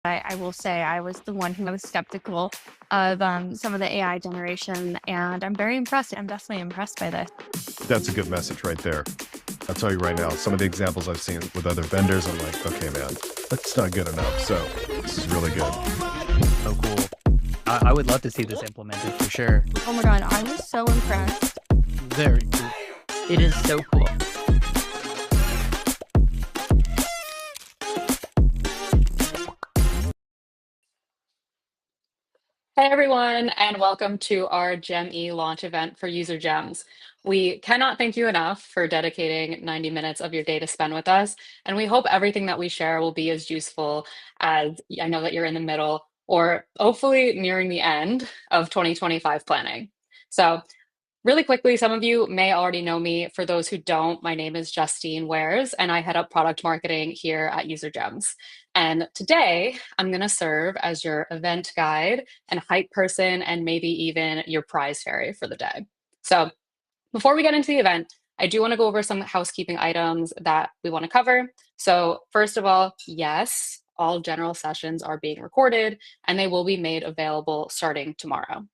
I will say I was the one who was skeptical of some of the AI generation, and I'm very impressed. I'm definitely impressed by this. That's a good message right there. I'll tell you right now, some of the examples I've seen with other vendors, I'm like, okay, man, that's not good enough. So this is really good. So cool. I would love to see this implemented for sure. Oh my God, I was so impressed. Very cool. It is so cool. Hey everyone, and welcome to our GemE launch event for UserGems. We cannot thank you enough for dedicating 90 minutes of your day to spend with us, and we hope everything that we share will be as useful as I know that you're in the middle or hopefully nearing the end of 2025 planning. So really quickly, some of you may already know me. For those who don't, my name is Justine Wares, and I head up product marketing here at UserGems. And today, I'm going to serve as your event guide and hype person, and maybe even your prize fairy for the day. So before we get into the event, I do want to go over some housekeeping items that we want to cover. So first of all, yes, all general sessions are being recorded, and they will be made available starting tomorrow.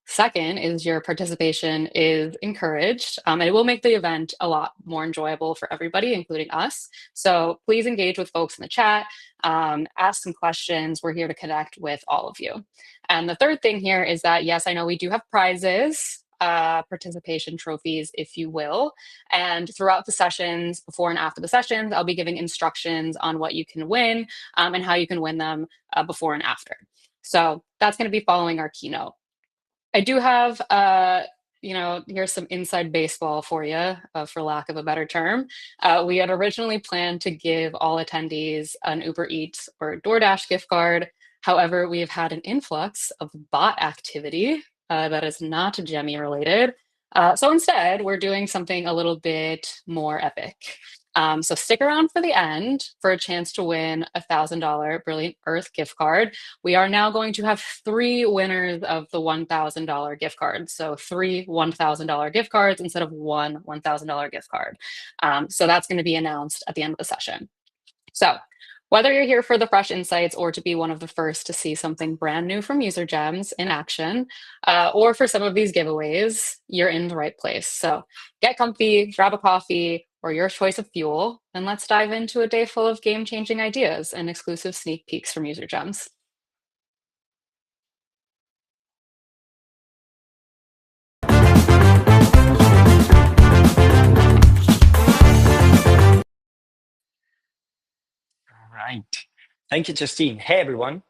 Second is your participation is encouraged. And it will make the event a lot more enjoyable for everybody, including us. So please engage with folks in the chat, ask some questions. We're here to connect with all of you. And the third thing here is that, yes, I know we do have prizes, participation trophies, if you will. And throughout the sessions, before and after the sessions, I'll be giving instructions on what you can win and how you can win them before and after. So that's going to be following our keynote. I do have, here's some inside baseball for you, for lack of a better term. We had originally planned to give all attendees an Uber Eats or DoorDash gift card. However, we have had an influx of bot activity that is not GEMI related. So instead, we're doing something a little bit more epic. So stick around for the end for a chance to win a $1,000 Brilliant Earth gift card. We are now going to have 3 winners of the $1,000 gift card. So 3 $1,000 gift cards instead of 1 $1,000 gift card. So that's going to be announced at the end of the session. So whether you're here for the fresh insights or to be one of the first to see something brand new from UserGems in action, or for some of these giveaways, you're in the right place. So get comfy, grab a coffee, or your choice of fuel, and let's dive into a day full of game-changing ideas and exclusive sneak peeks from UserGems. Right. Thank you, Justine. Hey, everyone.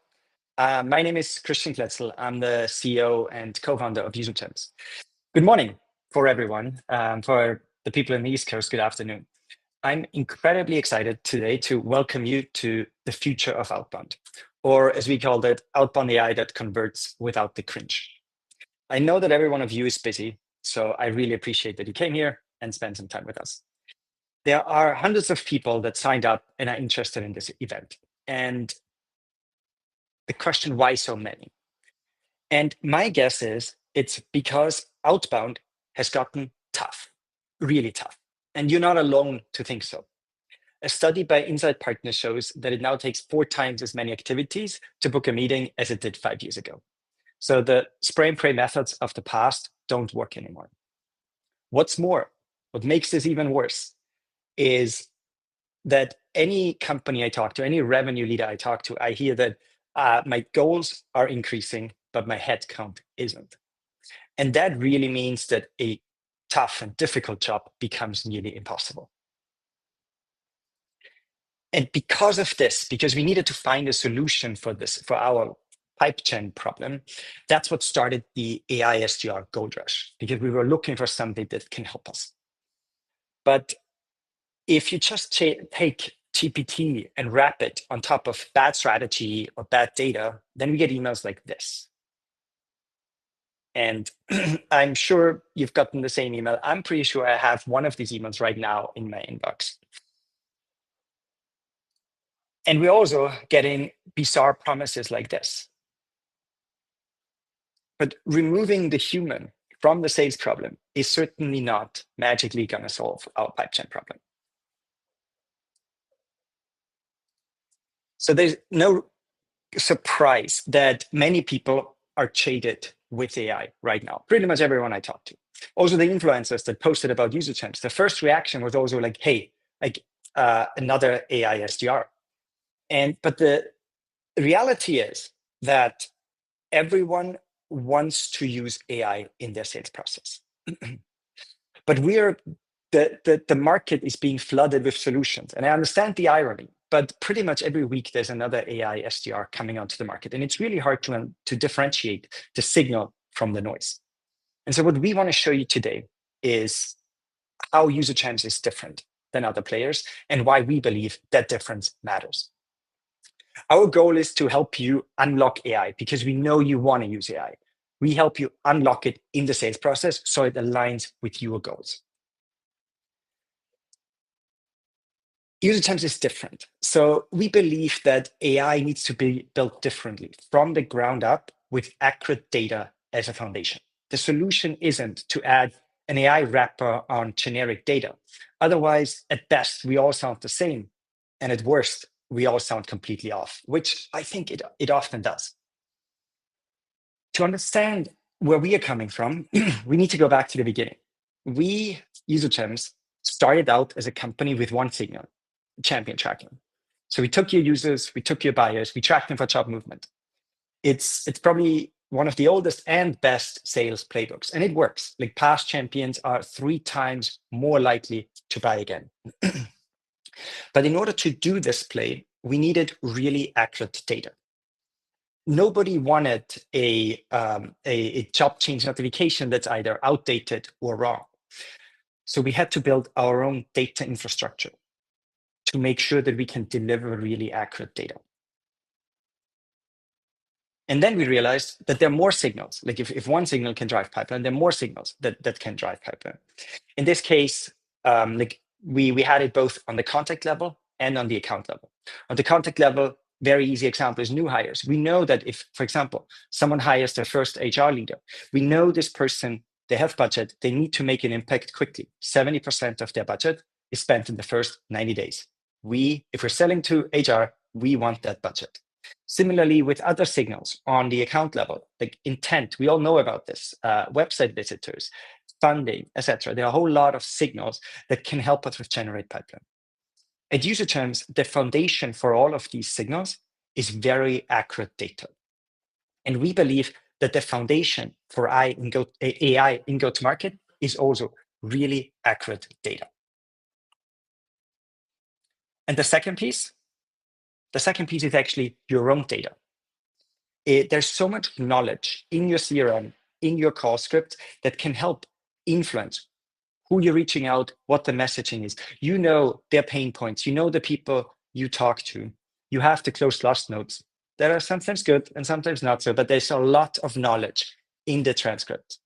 My name is Christian Kletzel. I'm the CEO and co-founder of UserGems. Good morning for everyone. For the people in the East Coast, good afternoon. I'm incredibly excited today to welcome you to the future of Outbound, or as we called it, Outbound AI that converts without the cringe. I know that every one of you is busy, so I really appreciate that you came here and spent some time with us. There are hundreds of people that signed up and are interested in this event. And the question, why so many? And my guess is it's because outbound has gotten tough, really tough. And you're not alone to think so. A study by Insight Partners shows that it now takes 4 times as many activities to book a meeting as it did 5 years ago. So the spray and pray methods of the past don't work anymore. What's more, what makes this even worse is that any company I talk to, any revenue leader I talk to, I hear that my goals are increasing, but my headcount isn't. And that really means that a tough and difficult job becomes nearly impossible. And because of this, because we needed to find a solution for this, for our pipe gen problem, that's what started the AI SDR Gold Rush, because we were looking for something that can help us. But if you just take GPT and wrap it on top of bad strategy or bad data, then we get emails like this. And I'm sure you've gotten the same email. I'm pretty sure I have one of these emails right now in my inbox. And we're also getting bizarre promises like this. But removing the human from the sales problem is certainly not magically going to solve our pipe gen problem. So there's no surprise that many people are jaded with AI right now. Pretty much everyone I talk to. Also, the influencers that posted about UserGems, the first reaction was also like, "Hey, like another AI SDR." But the reality is that everyone wants to use AI in their sales process. But the market is being flooded with solutions. And I understand the irony, but pretty much every week there's another AI SDR coming onto the market. And it's really hard to differentiate the signal from the noise. And so what we want to show you today is how UserGems is different than other players and why we believe that difference matters. Our goal is to help you unlock AI because we know you want to use AI. We help you unlock it in the sales process so it aligns with your goals. UserGems is different. So we believe that AI needs to be built differently from the ground up with accurate data as a foundation. The solution isn't to add an AI wrapper on generic data. Otherwise, at best, we all sound the same. And at worst, we all sound completely off, which I think it often does. To understand where we are coming from, we need to go back to the beginning. We, UserGems, started out as a company with one signal: champion tracking. So we took your users, we took your buyers, we tracked them for job movement. It's probably one of the oldest and best sales playbooks, and it works. Like, past champions are 3 times more likely to buy again. But in order to do this play, we needed really accurate data. Nobody wanted a job change notification that's either outdated or wrong. So we had to build our own data infrastructure to make sure that we can deliver really accurate data. And then we realized that there are more signals. Like, if one signal can drive pipeline, there are more signals that can drive pipeline. In this case, like we had it both on the contact level and on the account level. On the contact level, very easy example is new hires. We know that if, for example, someone hires their first HR leader, we know this person, they have budget, they need to make an impact quickly. 70% of their budget is spent in the first 90 days. If we're selling to HR, we want that budget. Similarly, with other signals on the account level, like intent, we all know about this, website visitors, funding, etc. There are a whole lot of signals that can help us with generate pipeline. At UserGems, the foundation for all of these signals is very accurate data. And we believe that the foundation for AI in go-to-market is also really accurate data. And the second piece is actually your own data. There's so much knowledge in your CRM, in your call script, that can help influence who you're reaching out, what the messaging is. You know their pain points. You know the people you talk to. You have the close lost notes that are sometimes good and sometimes not so, but there's a lot of knowledge in the transcript.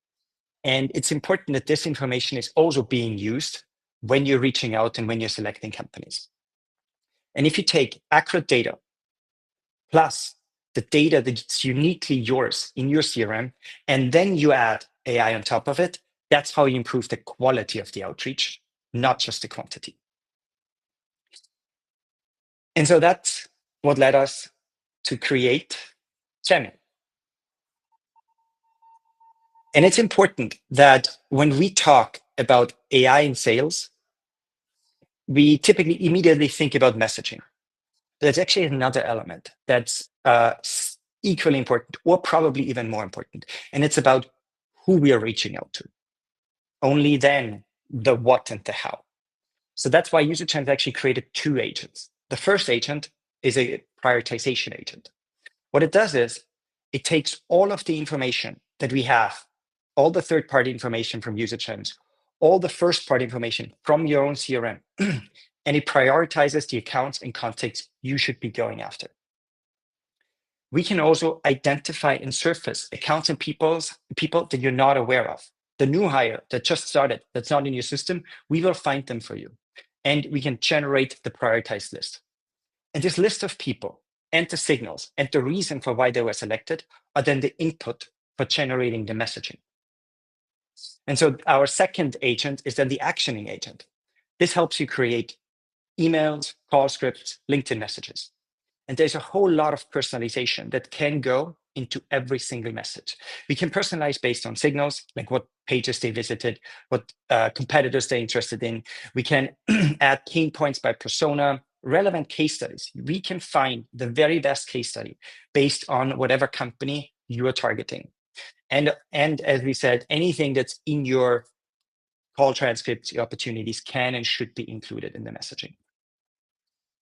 And it's important that this information is also being used when you're reaching out and when you're selecting companies. And if you take accurate data plus the data that's uniquely yours in your CRM, and then you add AI on top of it, that's how you improve the quality of the outreach, not just the quantity. And so that's what led us to create Gemi. And it's important that when we talk about AI in sales, we typically immediately think about messaging. There's actually another element that's equally important, or probably even more important, and it's about who we are reaching out to. Only then the what and the how. So that's why UserGems actually created 2 agents. The first agent is a prioritization agent. What it does is it takes all of the information that we have, all the third-party information from UserGems, all the first-party information from your own CRM, and it prioritizes the accounts and contacts you should be going after. We can also identify and surface accounts and people that you're not aware of. The new hire that just started, that's not in your system, we will find them for you. And we can generate the prioritized list. And this list of people and the signals and the reason for why they were selected are then the input for generating the messaging. And so our second agent is then the actioning agent. This helps you create emails, call scripts, LinkedIn messages. And there's a whole lot of personalization that can go into every single message. We can personalize based on signals, like what pages they visited, what competitors they're interested in. We can add pain points by persona, relevant case studies. We can find the very best case study based on whatever company you are targeting. And as we said, anything that's in your call transcripts, your opportunities can and should be included in the messaging.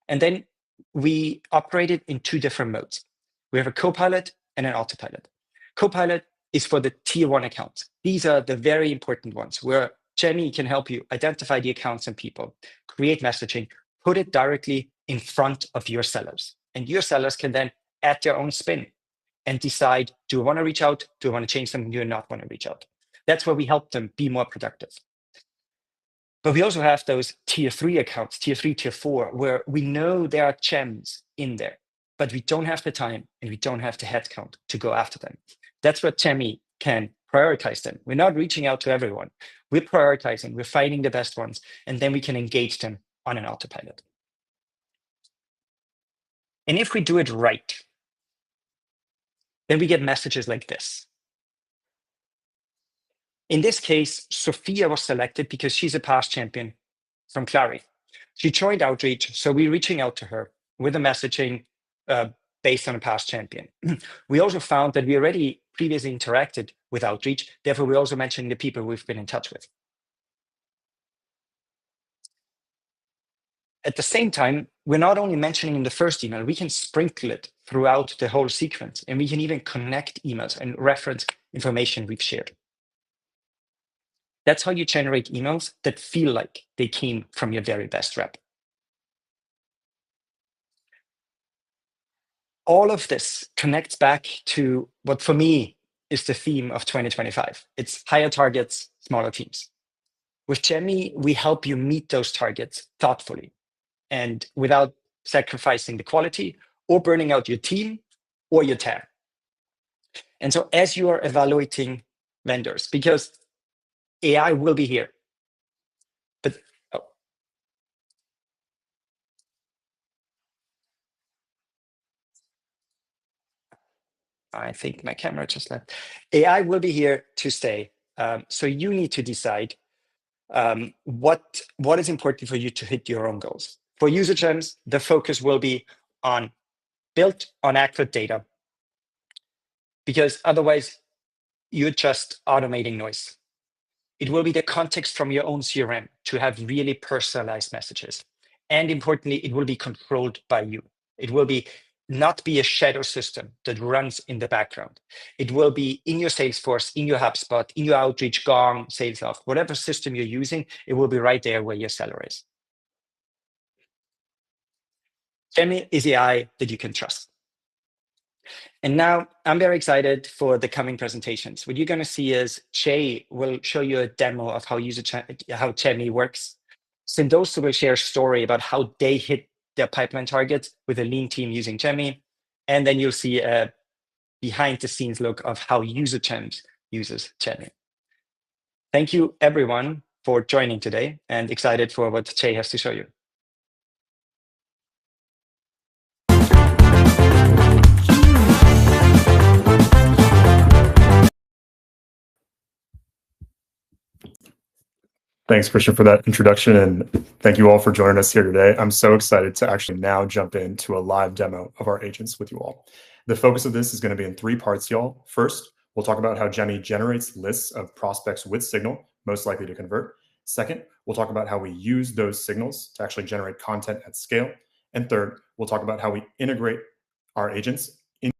And then we operate it in two different modes. We have a copilot and an autopilot. Copilot is for the tier 1 accounts. These are the very important ones where Jenny can help you identify the accounts and people, create messaging, put it directly in front of your sellers. And your sellers can then add their own spin and decide, do I want to reach out? Do I want to change something? Do I not want to reach out? That's where we help them be more productive. But we also have those tier 3 accounts, tier 3, tier 4, where we know there are gems in there, but we don't have the time and we don't have the headcount to go after them. That's where Temi can prioritize them. We're not reaching out to everyone. We're prioritizing, we're finding the best ones, and then we can engage them on an autopilot. And if we do it right, then we get messages like this. In this case, Sophia was selected because she's a past champion from Clary. She joined Outreach, so we're reaching out to her with a messaging based on a past champion. We also found that we already previously interacted with Outreach, therefore we're also mentioning the people we've been in touch with. At the same time, we're not only mentioning in the first email, we can sprinkle it throughout the whole sequence, and we can even connect emails and reference information we've shared. That's how you generate emails that feel like they came from your very best rep. All of this connects back to what for me is the theme of 2025. It's higher targets, smaller teams. With Gemmy, we help you meet those targets thoughtfully and without sacrificing the quality or burning out your team or your TAM. And so as you are evaluating vendors, because AI will be here, but I think my camera just left. AI will be here to stay. So you need to decide what is important for you to hit your own goals. For UserGems, the focus will be on built on accurate data, because otherwise you're just automating noise. It will be the context from your own CRM to have really personalized messages. And importantly, it will be controlled by you. It will not be a shadow system that runs in the background. It will be in your Salesforce, in your HubSpot, in your Outreach, Gong, Salesloft, whatever system you're using, it will be right there where your seller is. Gemini is AI that you can trust. And now I'm very excited for the coming presentations. What you're going to see is Jay will show you a demo of how Gemini works. Sendoso will share a story about how they hit their pipeline targets with a lean team using Gemini. And then you'll see a behind the scenes look of how UserGems uses Gemini. Thank you everyone for joining today and excited for what Jay has to show you. Thanks, Christian, for that introduction, and thank you all for joining us here today. I'm so excited to actually now jump into a live demo of our agents with you all. The focus of this is going to be in 3 parts, y'all. First, we'll talk about how Gemini generates lists of prospects with signal, most likely to convert. Second, we'll talk about how we use those signals to actually generate content at scale. And third, we'll talk about how we integrate our agents into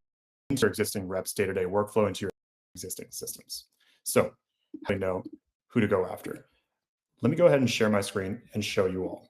your existing reps' day-to-day workflow into your existing systems. So how do you know who to go after? Let me go ahead and share my screen and show you all.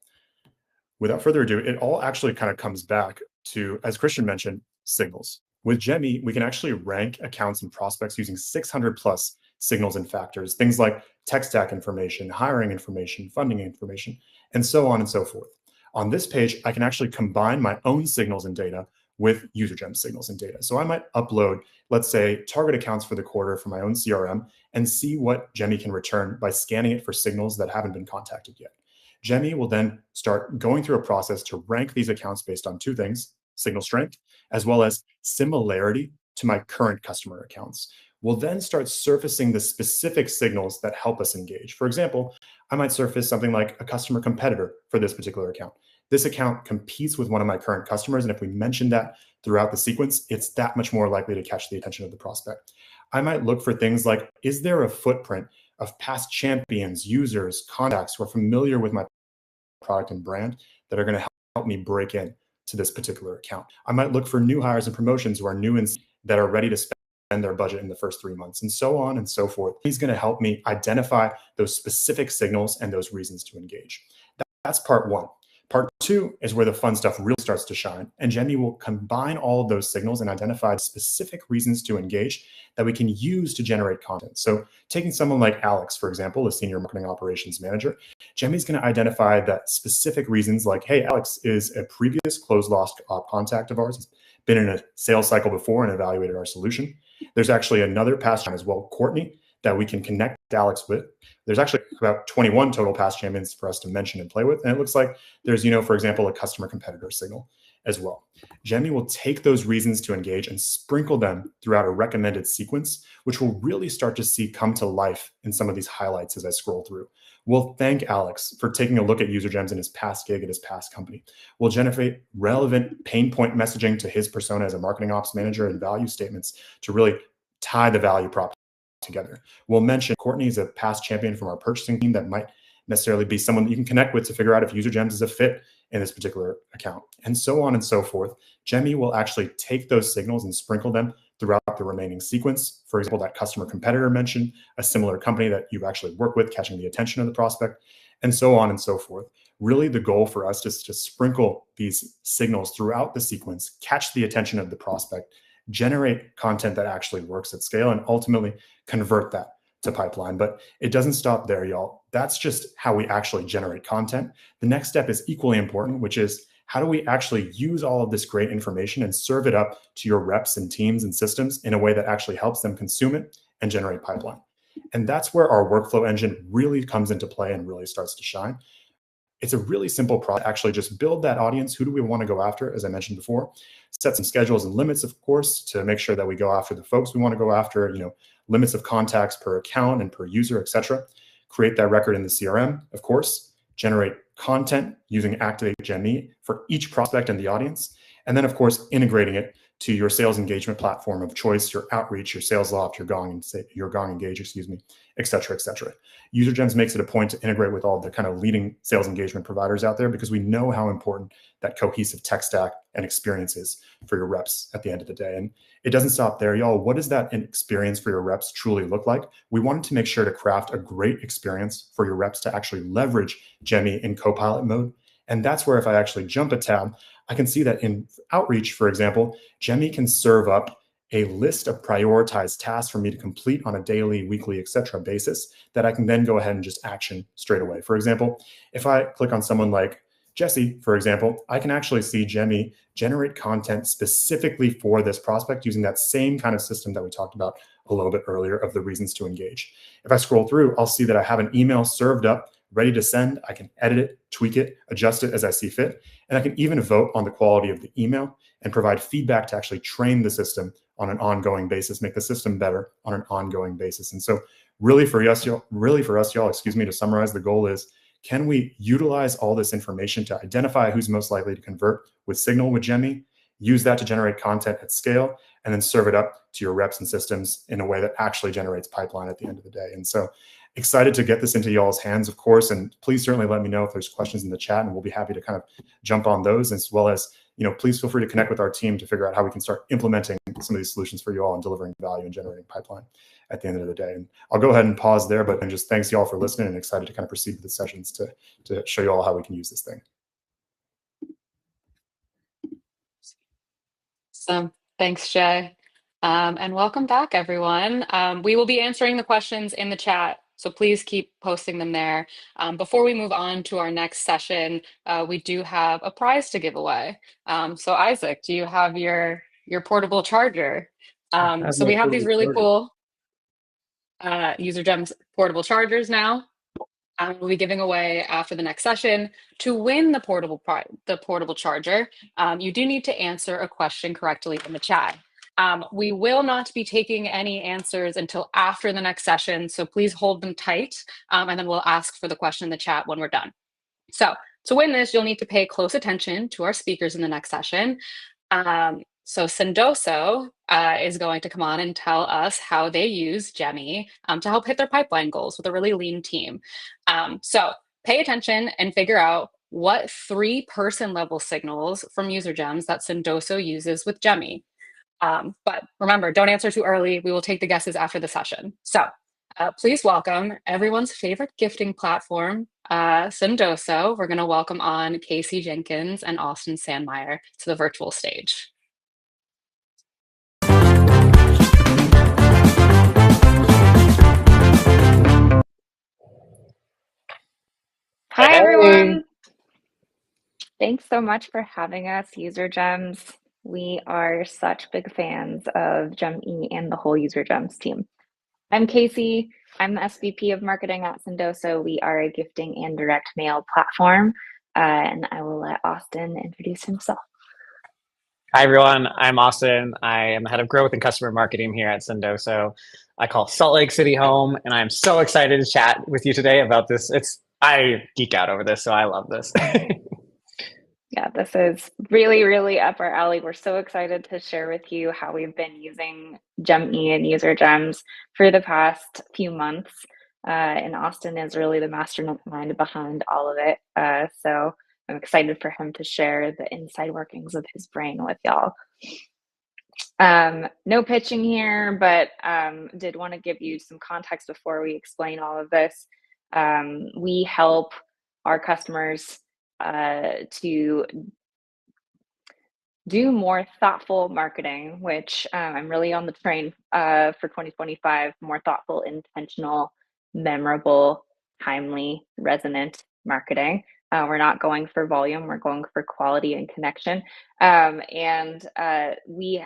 Without further ado, it all actually kind of comes back to, as Christian mentioned, signals. With Gemini, we can actually rank accounts and prospects using 600 plus signals and factors, things like tech stack information, hiring information, funding information, and so on and so forth. On this page, I can actually combine my own signals and data with UserGems signals and data. So I might upload, let's say, target accounts for the quarter for my own CRM and see what Gemini can return by scanning it for signals that haven't been contacted yet. Gemini will then start going through a process to rank these accounts based on 2 things: signal strength, as well as similarity to my current customer accounts. We'll then start surfacing the specific signals that help us engage. For example, I might surface something like a customer competitor for this particular account. This account competes with one of my current customers, and if we mention that throughout the sequence, it's that much more likely to catch the attention of the prospect. I might look for things like, is there a footprint of past champions, users, contacts who are familiar with my product and brand that are going to help me break in to this particular account? I might look for new hires and promotions who are new and that are ready to spend their budget in the first 3 months, and so on and so forth. He's going to help me identify those specific signals and those reasons to engage. That's part one. Part two is where the fun stuff really starts to shine. And Jemmy will combine all of those signals and identify specific reasons to engage that we can use to generate content. So taking someone like Alex, for example, a senior marketing operations manager, Jemmy's going to identify that specific reasons like, hey, Alex is a previous closed loss contact of ours. He's been in a sales cycle before and evaluated our solution. There's actually another past as well, Courtney, that we can connect Alex with. There's actually about 21 total past champions for us to mention and play with. And it looks like there's, for example, a customer competitor signal as well. Jemmy will take those reasons to engage and sprinkle them throughout a recommended sequence, which we'll really start to see come to life in some of these highlights as I scroll through. We'll thank Alex for taking a look at UserGems in his past gig at his past company. We'll generate relevant pain point messaging to his persona as a marketing ops manager and value statements to really tie the value prop together. We'll mention Courtney is a past champion from our purchasing team that might necessarily be someone that you can connect with to figure out if UserGems is a fit in this particular account, and so on and so forth. Jemmy will actually take those signals and sprinkle them throughout the remaining sequence. For example, that customer competitor mentioned, a similar company that you've actually worked with, catching the attention of the prospect, and so on and so forth. Really, the goal for us is to sprinkle these signals throughout the sequence, catch the attention of the prospect, generate content that actually works at scale, and ultimately convert that to pipeline. But it doesn't stop there, y'all. That's just how we actually generate content. The next step is equally important, which is how do we actually use all of this great information and serve it up to your reps and teams and systems in a way that actually helps them consume it and generate pipeline. And that's where our workflow engine really comes into play and really starts to shine. It's a really simple process. Actually, just build that audience. Who do we want to go after? As I mentioned before, set some schedules and limits, of course, to make sure that we go after the folks we want to go after, limits of contacts per account and per user, et cetera. Create that record in the CRM, of course, generate content using Activate Jemmy for each prospect and the audience. And then, of course, integrating it to your sales engagement platform of choice, your Outreach, your Sales Loft, your Gong Engage, et cetera, et cetera. UserGems makes it a point to integrate with all the kind of leading sales engagement providers out there because we know how important that cohesive tech stack and experience is for your reps at the end of the day. And it doesn't stop there, y'all. What does that experience for your reps truly look like? We wanted to make sure to craft a great experience for your reps to actually leverage Jemmy in Copilot mode. And that's where if I actually jump a tab, I can see that in Outreach, for example, Jemmy can serve up a list of prioritized tasks for me to complete on a daily, weekly, et cetera basis that I can then go ahead and just action straight away. For example, if I click on someone like Jesse, for example, I can actually see Jemmy generate content specifically for this prospect using that same kind of system that we talked about a little bit earlier of the reasons to engage. If I scroll through, I'll see that I have an email served up, ready to send. I can edit it, tweak it, adjust it as I see fit. And I can even vote on the quality of the email and provide feedback to actually train the system on an ongoing basis, make the system better on an ongoing basis. And so really for us, y'all, to summarize, the goal is, can we utilize all this information to identify who's most likely to convert with Signal with Jemmy, use that to generate content at scale, and then serve it up to your reps and systems in a way that actually generates pipeline at the end of the day. And so excited to get this into y'all's hands, of course, and please certainly let me know if there's questions in the chat, and we'll be happy to kind of jump on those, as well as, please feel free to connect with our team to figure out how we can start implementing some of these solutions for you all and delivering value and generating pipeline at the end of the day. And I'll go ahead and pause there, but just thanks y'all for listening, and excited to kind of proceed with the sessions to show you all how we can use this thing. So thanks, Jay. And welcome back, everyone. We will be answering the questions in the chat, so please keep posting them there. Before we move on to our next session, we do have a prize to give away. So Isaac, do you have your portable charger? So we have these really cool UserGems portable chargers now. We'll be giving away after the next session. To win the portable charger, you do need to answer a question correctly in the chat. We will not be taking any answers until after the next session, so please hold them tight, and then we'll ask for the question in the chat when we're done. So to win this, you'll need to pay close attention to our speakers in the next session. So Sendoso is going to come on and tell us how they use Gemi to help hit their pipeline goals with a really lean team. So pay attention and figure out what 3 person level signals from UserGems that Sendoso uses with Gemi. But remember, don't answer too early. We will take the guesses after the session. So please welcome everyone's favorite gifting platform, Sendoso. We're going to welcome on Casey Jenkins and Austin Sandmeyer to the virtual stage. Hi, everyone. Thanks so much for having us, UserGems. We are such big fans of GemE and the whole UserGems team. I'm Casey. I'm the SVP of Marketing at Sendoso. We are a gifting and direct mail platform, and I will let Austin introduce himself. Hi, everyone. I'm Austin. I am the head of growth and customer marketing here at Sendoso. I call Salt Lake City home, and I'm so excited to chat with you today about this. I geek out over this, so I love this. Yeah, this is really, really up our alley. We're so excited to share with you how we've been using GemE and UserGems for the past few months. And Austin is really the mastermind behind all of it. So I'm excited for him to share the inside workings of his brain with y'all. No pitching here, but did want to give you some context before we explain all of this. We help our customers to do more thoughtful marketing, which I'm really on the train for 2025, more thoughtful, intentional, memorable, timely, resonant marketing. We're not going for volume, we're going for quality and connection. We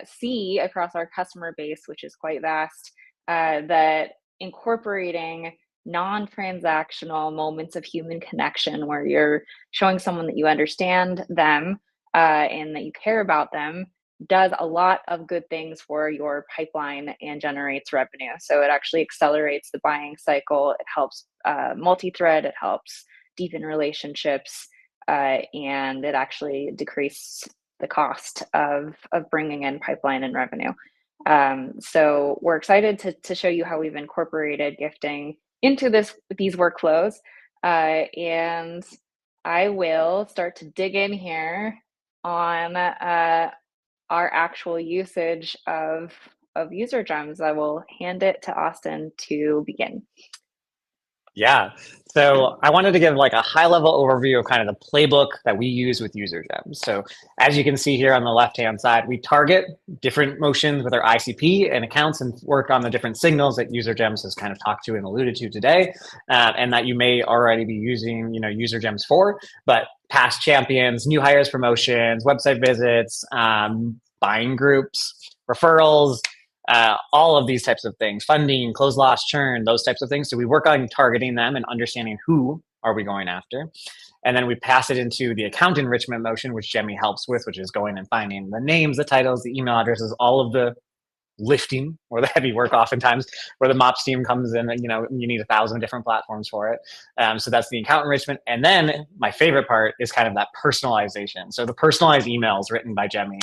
see across our customer base, which is quite vast, that incorporating non-transactional moments of human connection where you're showing someone that you understand them and that you care about them does a lot of good things for your pipeline and generates revenue. So it actually accelerates the buying cycle. It helps multi-thread. It helps deepen relationships, and it actually decreases the cost of bringing in pipeline and revenue. So we're excited to show you how we've incorporated gifting into these workflows, and I will start to dig in here on our actual usage of UserGems. I will hand it to Austin to begin. Yeah. So I wanted to give like a high level overview of kind of the playbook that we use with UserGems. So as you can see here on the left-hand side, we target different motions with our ICP and accounts and work on the different signals that UserGems has kind of talked to and alluded to today, and that you may already be using, UserGems for, but past champions, new hires promotions, website visits, buying groups, referrals, all of these types of things, funding, close loss, churn, those types of things. So we work on targeting them and understanding who are we going after. And then we pass it into the account enrichment motion, which Gemi helps with, which is going and finding the names, the titles, the email addresses, all of the lifting or the heavy work oftentimes where the MOPS team comes in and, you need 1,000 different platforms for it. So that's the account enrichment. And then my favorite part is kind of that personalization. So the personalized emails written by Gemi,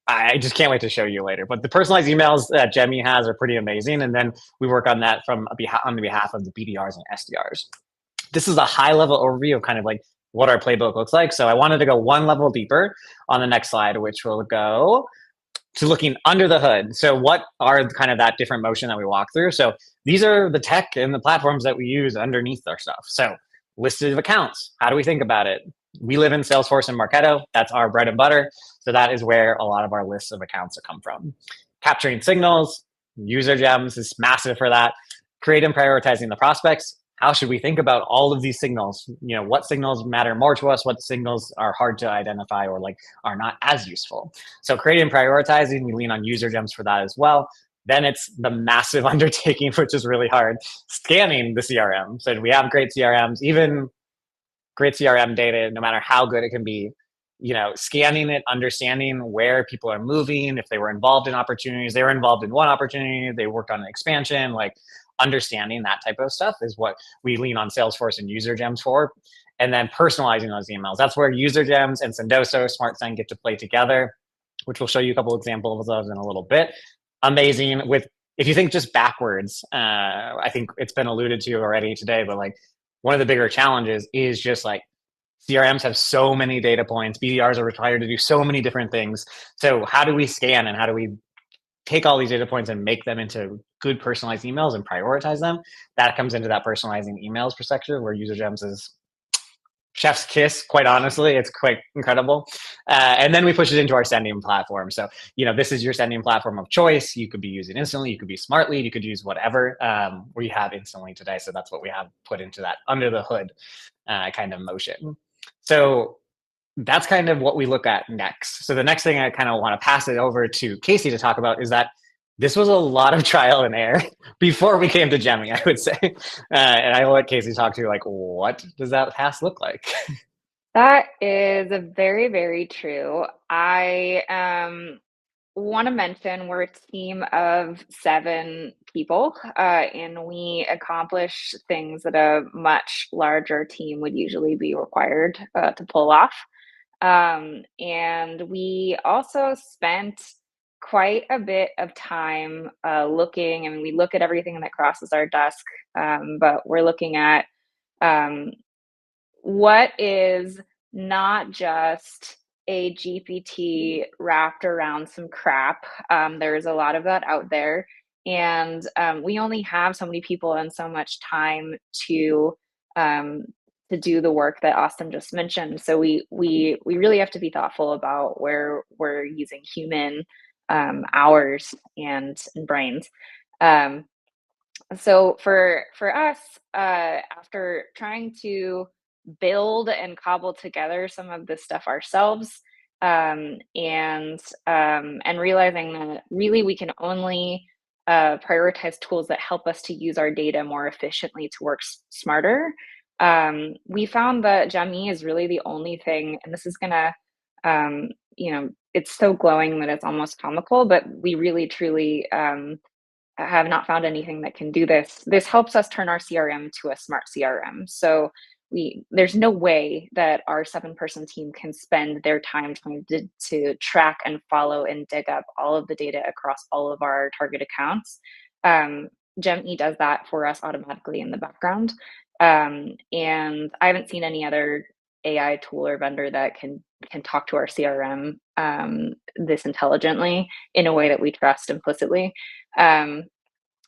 I just can't wait to show you later. But the personalized emails that Gemi has are pretty amazing. And then we work on that on the behalf of the BDRs and SDRs. This is a high level overview of kind of like what our playbook looks like. So I wanted to go one level deeper on the next slide, which will go to looking under the hood. So what are kind of that different motion that we walk through? So these are the tech and the platforms that we use underneath our stuff. So listed of accounts, how do we think about it? We live in Salesforce and Marketo. That's our bread and butter. So that is where a lot of our lists of accounts come from. Capturing signals, UserGems is massive for that. Creating and prioritizing the prospects. How should we think about all of these signals? What signals matter more to us? What signals are hard to identify or like are not as useful? So creating and prioritizing, we lean on UserGems for that as well. Then it's the massive undertaking, which is really hard, scanning the CRM. So we have great CRMs, even great CRM data, no matter how good it can be, scanning it, understanding where people are moving, if they were involved in opportunities, they were involved in one opportunity, they worked on an expansion, like understanding that type of stuff is what we lean on Salesforce and UserGems for. And then personalizing those emails. That's where UserGems and Sendoso SmartSend get to play together, which we'll show you a couple examples of in a little bit. Amazing with, if you think just backwards, I think it's been alluded to already today, but like one of the bigger challenges is just like CRMs have so many data points, BDRs are required to do so many different things. So how do we scan and how do we take all these data points and make them into good personalized emails and prioritize them? That comes into that personalizing emails perspective where UserGems is chef's kiss, quite honestly. It's quite incredible. And then we push it into our sending platform. So, this is your sending platform of choice. You could be using Instantly, you could be Smartly, you could use whatever we have Instantly today. So that's what we have put into that under the hood kind of motion. So that's kind of what we look at next. So the next thing I kind of want to pass it over to Casey to talk about is that this was a lot of trial and error before we came to Gemming, I would say. And I will let Casey talk to you, like, what does that pass look like? That is very, very true. I want to mention we're a team of 7 people, and we accomplish things that a much larger team would usually be required to pull off. And we also spent quite a bit of time looking, and we look at everything that crosses our desk, but we're looking at um, what is not just a GPT wrapped around some crap. There's a lot of that out there, and we only have so many people and so much time um, to do the work that Austin just mentioned. So we really have to be thoughtful about where we're using human hours and brains. Um, so for us, after trying to build and cobble together some of this stuff ourselves, and realizing that really we can only prioritize tools that help us to use our data more efficiently to work smarter. We found that Gemi is really the only thing, and this is gonna, it's so glowing that it's almost comical, but we really truly have not found anything that can do this. This helps us turn our CRM to a smart CRM. So there's no way that our 7-person team can spend their time trying to track and follow and dig up all of the data across all of our target accounts. Gemi does that for us automatically in the background. And I haven't seen any other AI tool or vendor that can talk to our CRM this intelligently in a way that we trust implicitly.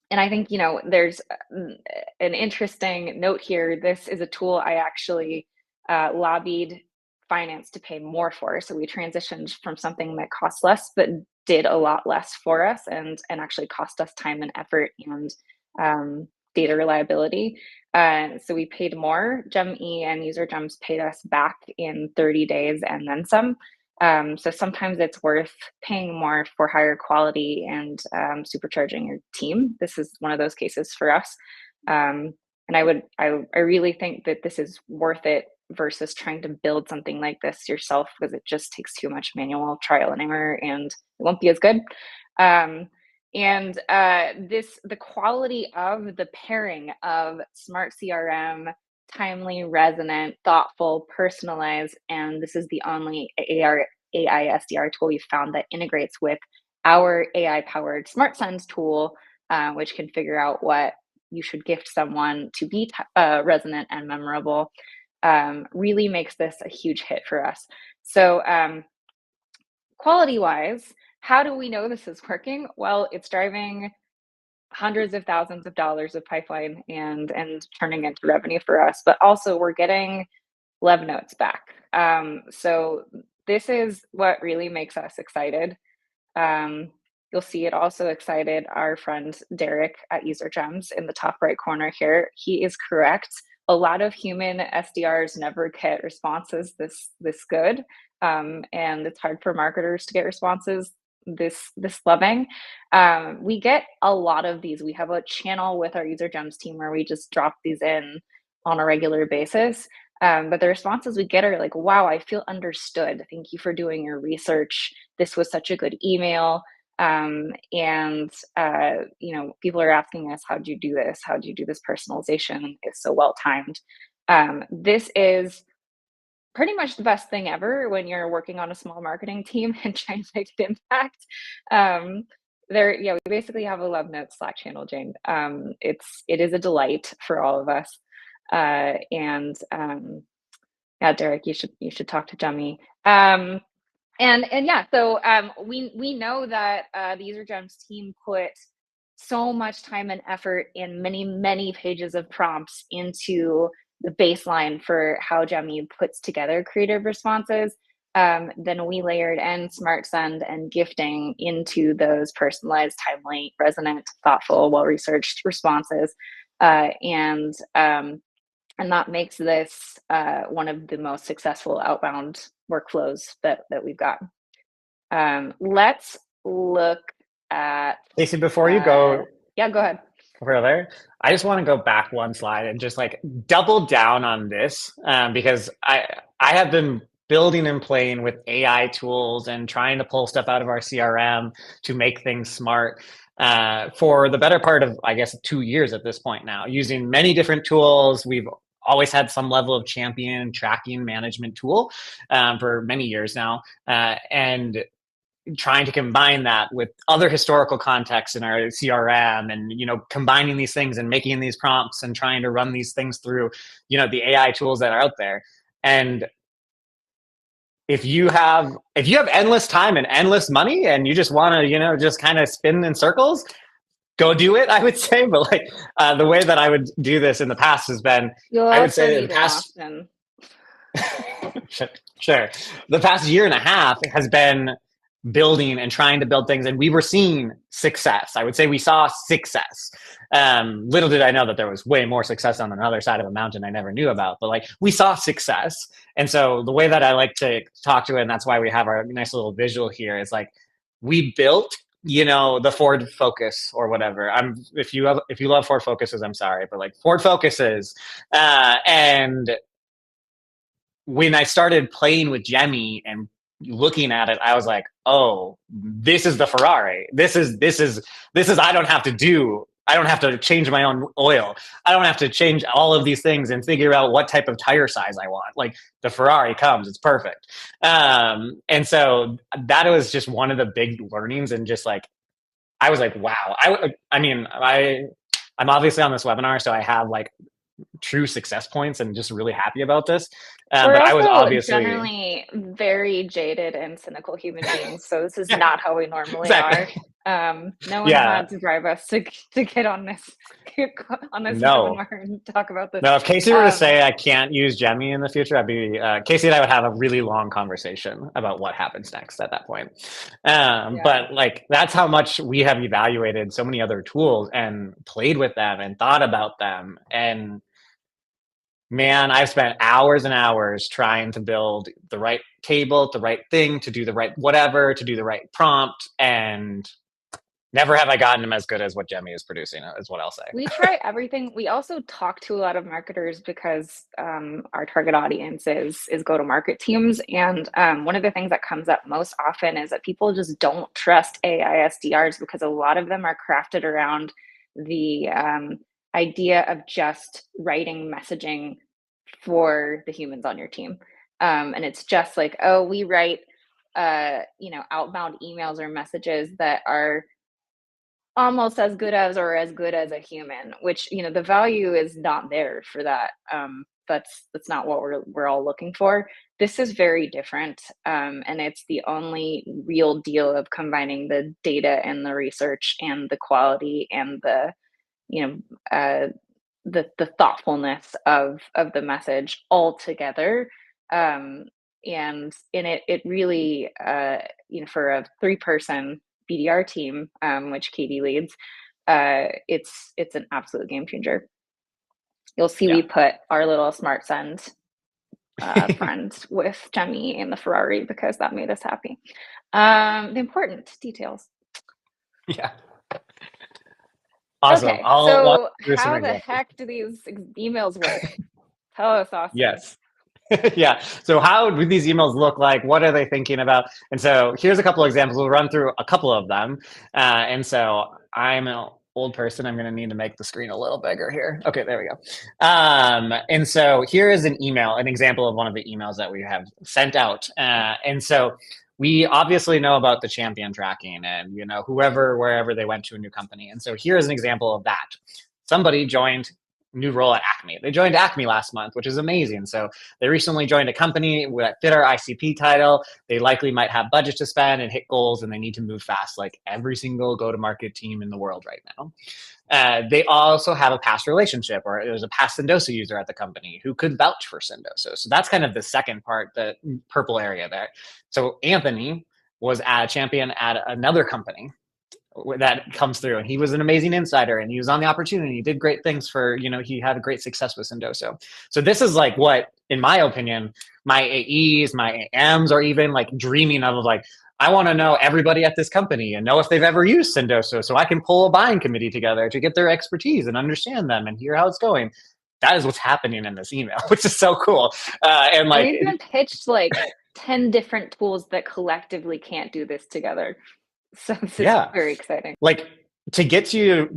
And I think, there's an interesting note here. This is a tool I actually lobbied finance to pay more for. So we transitioned from something that cost less, but did a lot less for us and actually cost us time and effort and data reliability. So we paid more. Gemi and UserGems paid us back in 30 days and then some. So sometimes it's worth paying more for higher quality and supercharging your team. This is one of those cases for us. And I really think that this is worth it versus trying to build something like this yourself, because it just takes too much manual trial and error and it won't be as good. The quality of the pairing of smart CRM, timely, resonant, thoughtful, personalized, and this is the only AI SDR tool we found that integrates with our AI-powered SmartSend tool, which can figure out what you should gift someone to be resonant and memorable, really makes this a huge hit for us. So quality-wise, how do we know this is working? Well, it's driving hundreds of thousands of dollars of pipeline and turning into revenue for us, but also we're getting Lev notes back. So this is what really makes us excited. You'll see it also excited our friend Derek at UserGems in the top right corner here. He is correct. A lot of human SDRs never get responses this good, and it's hard for marketers to get responses this loving. We get a lot of these. We have a channel with our UserGems team where we just drop these in on a regular basis. But the responses we get are like, wow, I feel understood. Thank you for doing your research. This was such a good email. People are asking us, how'd you do this? How'd you do this personalization? It's so well timed. This is pretty much the best thing ever when you're working on a small marketing team and trying to make an impact. We basically have a Love Notes Slack channel, Jane. It is a delight for all of us. Derek, you should talk to Jemmy. So we know that the UserGems team put so much time and effort in many pages of prompts into the baseline for how Jemmy puts together creative responses. Then we layered in Smart Send and gifting into those personalized, timely, resonant, thoughtful, well-researched responses. And that makes this one of the most successful outbound workflows that we've got. Let's look at Casey, before you go, yeah, go ahead. further, I just want to go back one slide and just like double down on this because I have been building and playing with AI tools and trying to pull stuff out of our CRM to make things smart for the better part of, I guess, 2 years at this point now, using many different tools. We've always had some level of champion tracking management tool for many years now. And trying to combine that with other historical contexts in our CRM and, combining these things and making these prompts and trying to run these things through, the AI tools that are out there. And if you have endless time and endless money and you just want to, just kind of spin in circles, go do it, I would say. But like the way that I would do this in the past has been, I would say in the past, sure. The past year and a half has been building and trying to build things, and we were seeing success. I would say we saw success. Little did I know that there was way more success on another side of a mountain I never knew about, but like we saw success. And so the way that I like to talk to it, and that's why we have our nice little visual here, is like we built, the Ford Focus or whatever. If you love Ford Focuses, I'm sorry, but like Ford Focuses, and when I started playing with Jemmy and looking at it, I was like, oh, this is the Ferrari. This is I don't have to change my own oil. I don't have to change all of these things and figure out what type of tire size I want. Like the Ferrari comes, it's perfect. And so that was just one of the big learnings. And just like, I was like, wow. I'm obviously on this webinar, so I have like true success points and just really happy about this. But I was obviously generally very jaded and cynical human beings, so this is not how we normally are. No one had to drive us to get on this webinar and talk about this. No, if Casey were to say I can't use Jemmy in the future, I'd be Casey and I would have a really long conversation about what happens next at that point. But like that's how much we have evaluated so many other tools and played with them and thought about them. And man, I've spent hours and hours trying to build the right table, the right thing, to do the right whatever, to do the right prompt, and never have I gotten them as good as what Jemmy is producing, is what I'll say. We try everything. We also talk to a lot of marketers because our target audience is go-to-market teams. And one of the things that comes up most often is that people just don't trust AI SDRs because a lot of them are crafted around the idea of just writing messaging for the humans on your team. And it's just like, oh, we write, outbound emails or messages that are almost as good as or as good as a human, which, the value is not there for that. That's not what we're all looking for. This is very different. And it's the only real deal of combining the data and the research and the quality and the thoughtfulness of the message all together. And in it really, for a 3-person BDR team, which Katie leads, it's an absolute game changer. You'll see we put our little Smart Send friend with Jemmy and the Ferrari because that made us happy. The important details. Yeah. Awesome. Okay, I'll walk so through some how the examples. heck do these emails work? Tell us, Austin. Yes. Yeah. So how do these emails look like? What are they thinking about? And so here's a couple of examples. We'll run through a couple of them. And so I'm an old person. I'm going to need to make the screen a little bigger here. Okay, there we go. And so here is an email, an example of one of the emails that we have sent out. And so we obviously know about the champion tracking and, you know, wherever they went to a new company. And so here is an example of that. Somebody joined new role at Acme. They joined Acme last month, which is amazing. So they recently joined a company that fit our ICP title. They likely might have budget to spend and hit goals, and they need to move fast like every single go-to-market team in the world right now. They also have a past relationship, or there's a past Sendoso user at the company who could vouch for Sendoso. So that's kind of the second part, the purple area there. So Anthony was a champion at another company that comes through, and he was an amazing insider, and he was on the opportunity. He did great things for, you know, he had a great success with Sendoso. So this is like what, in my opinion, my AEs, my AMs are even like dreaming of like, I want to know everybody at this company and know if they've ever used Sendoso so I can pull a buying committee together to get their expertise and understand them and hear how it's going. That is what's happening in this email, which is so cool. And like, we've been pitched like 10 different tools that collectively can't do this together. So this is very exciting. Like to get to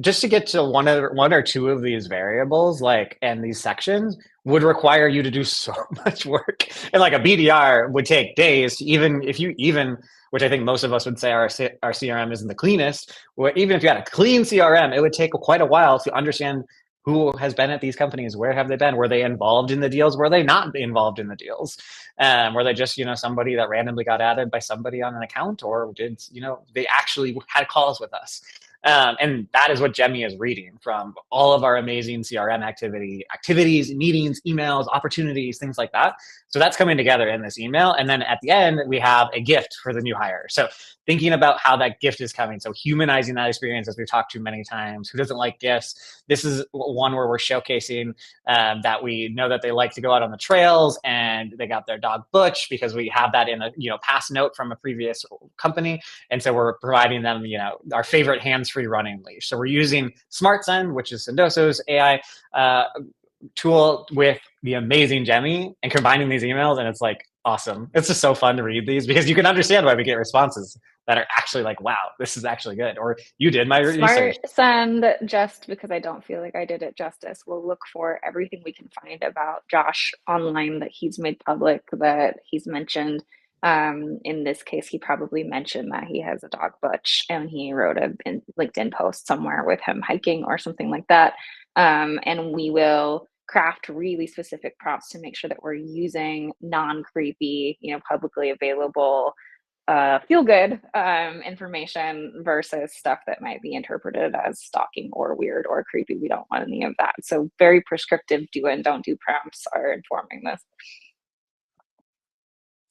one or two of these variables, like, and these sections would require you to do so much work. And like a BDR would take days, even if you which I think most of us would say our CRM isn't the cleanest. Well, even if you had a clean CRM, it would take quite a while to understand who has been at these companies, where have they been, were they involved in the deals, were they not involved in the deals, were they just, you know, somebody that randomly got added by somebody on an account, or did, you know, they actually had calls with us. And that is what Jemmy is reading from all of our amazing CRM activities, meetings, emails, opportunities, things like that. So that's coming together in this email. And then at the end, we have a gift for the new hire. So thinking about how that gift is coming. So humanizing that experience, as we've talked to many times. Who doesn't like gifts? This is one where we're showcasing that we know that they like to go out on the trails, and they got their dog Butch because we have that in a, you know, pass note from a previous company. And so we're providing them, you know, our favorite hands-free running leash. So we're using SmartSend, which is Sendoso's AI tool, with the amazing Jemmy, and combining these emails, and it's like awesome. It's just so fun to read these because you can understand why we get responses that are actually like, wow, this is actually good. Or you did my research. SmartSend, just because I don't feel like I did it justice, we'll look for everything we can find about Josh online that he's made public, that he's mentioned. In this case, he probably mentioned that he has a dog Butch, and he wrote a LinkedIn post somewhere with him hiking or something like that. And we will craft really specific prompts to make sure that we're using non-creepy, you know, publicly available feel good information versus stuff that might be interpreted as stalking or weird or creepy. We don't want any of that. So very prescriptive do and don't do prompts are informing this.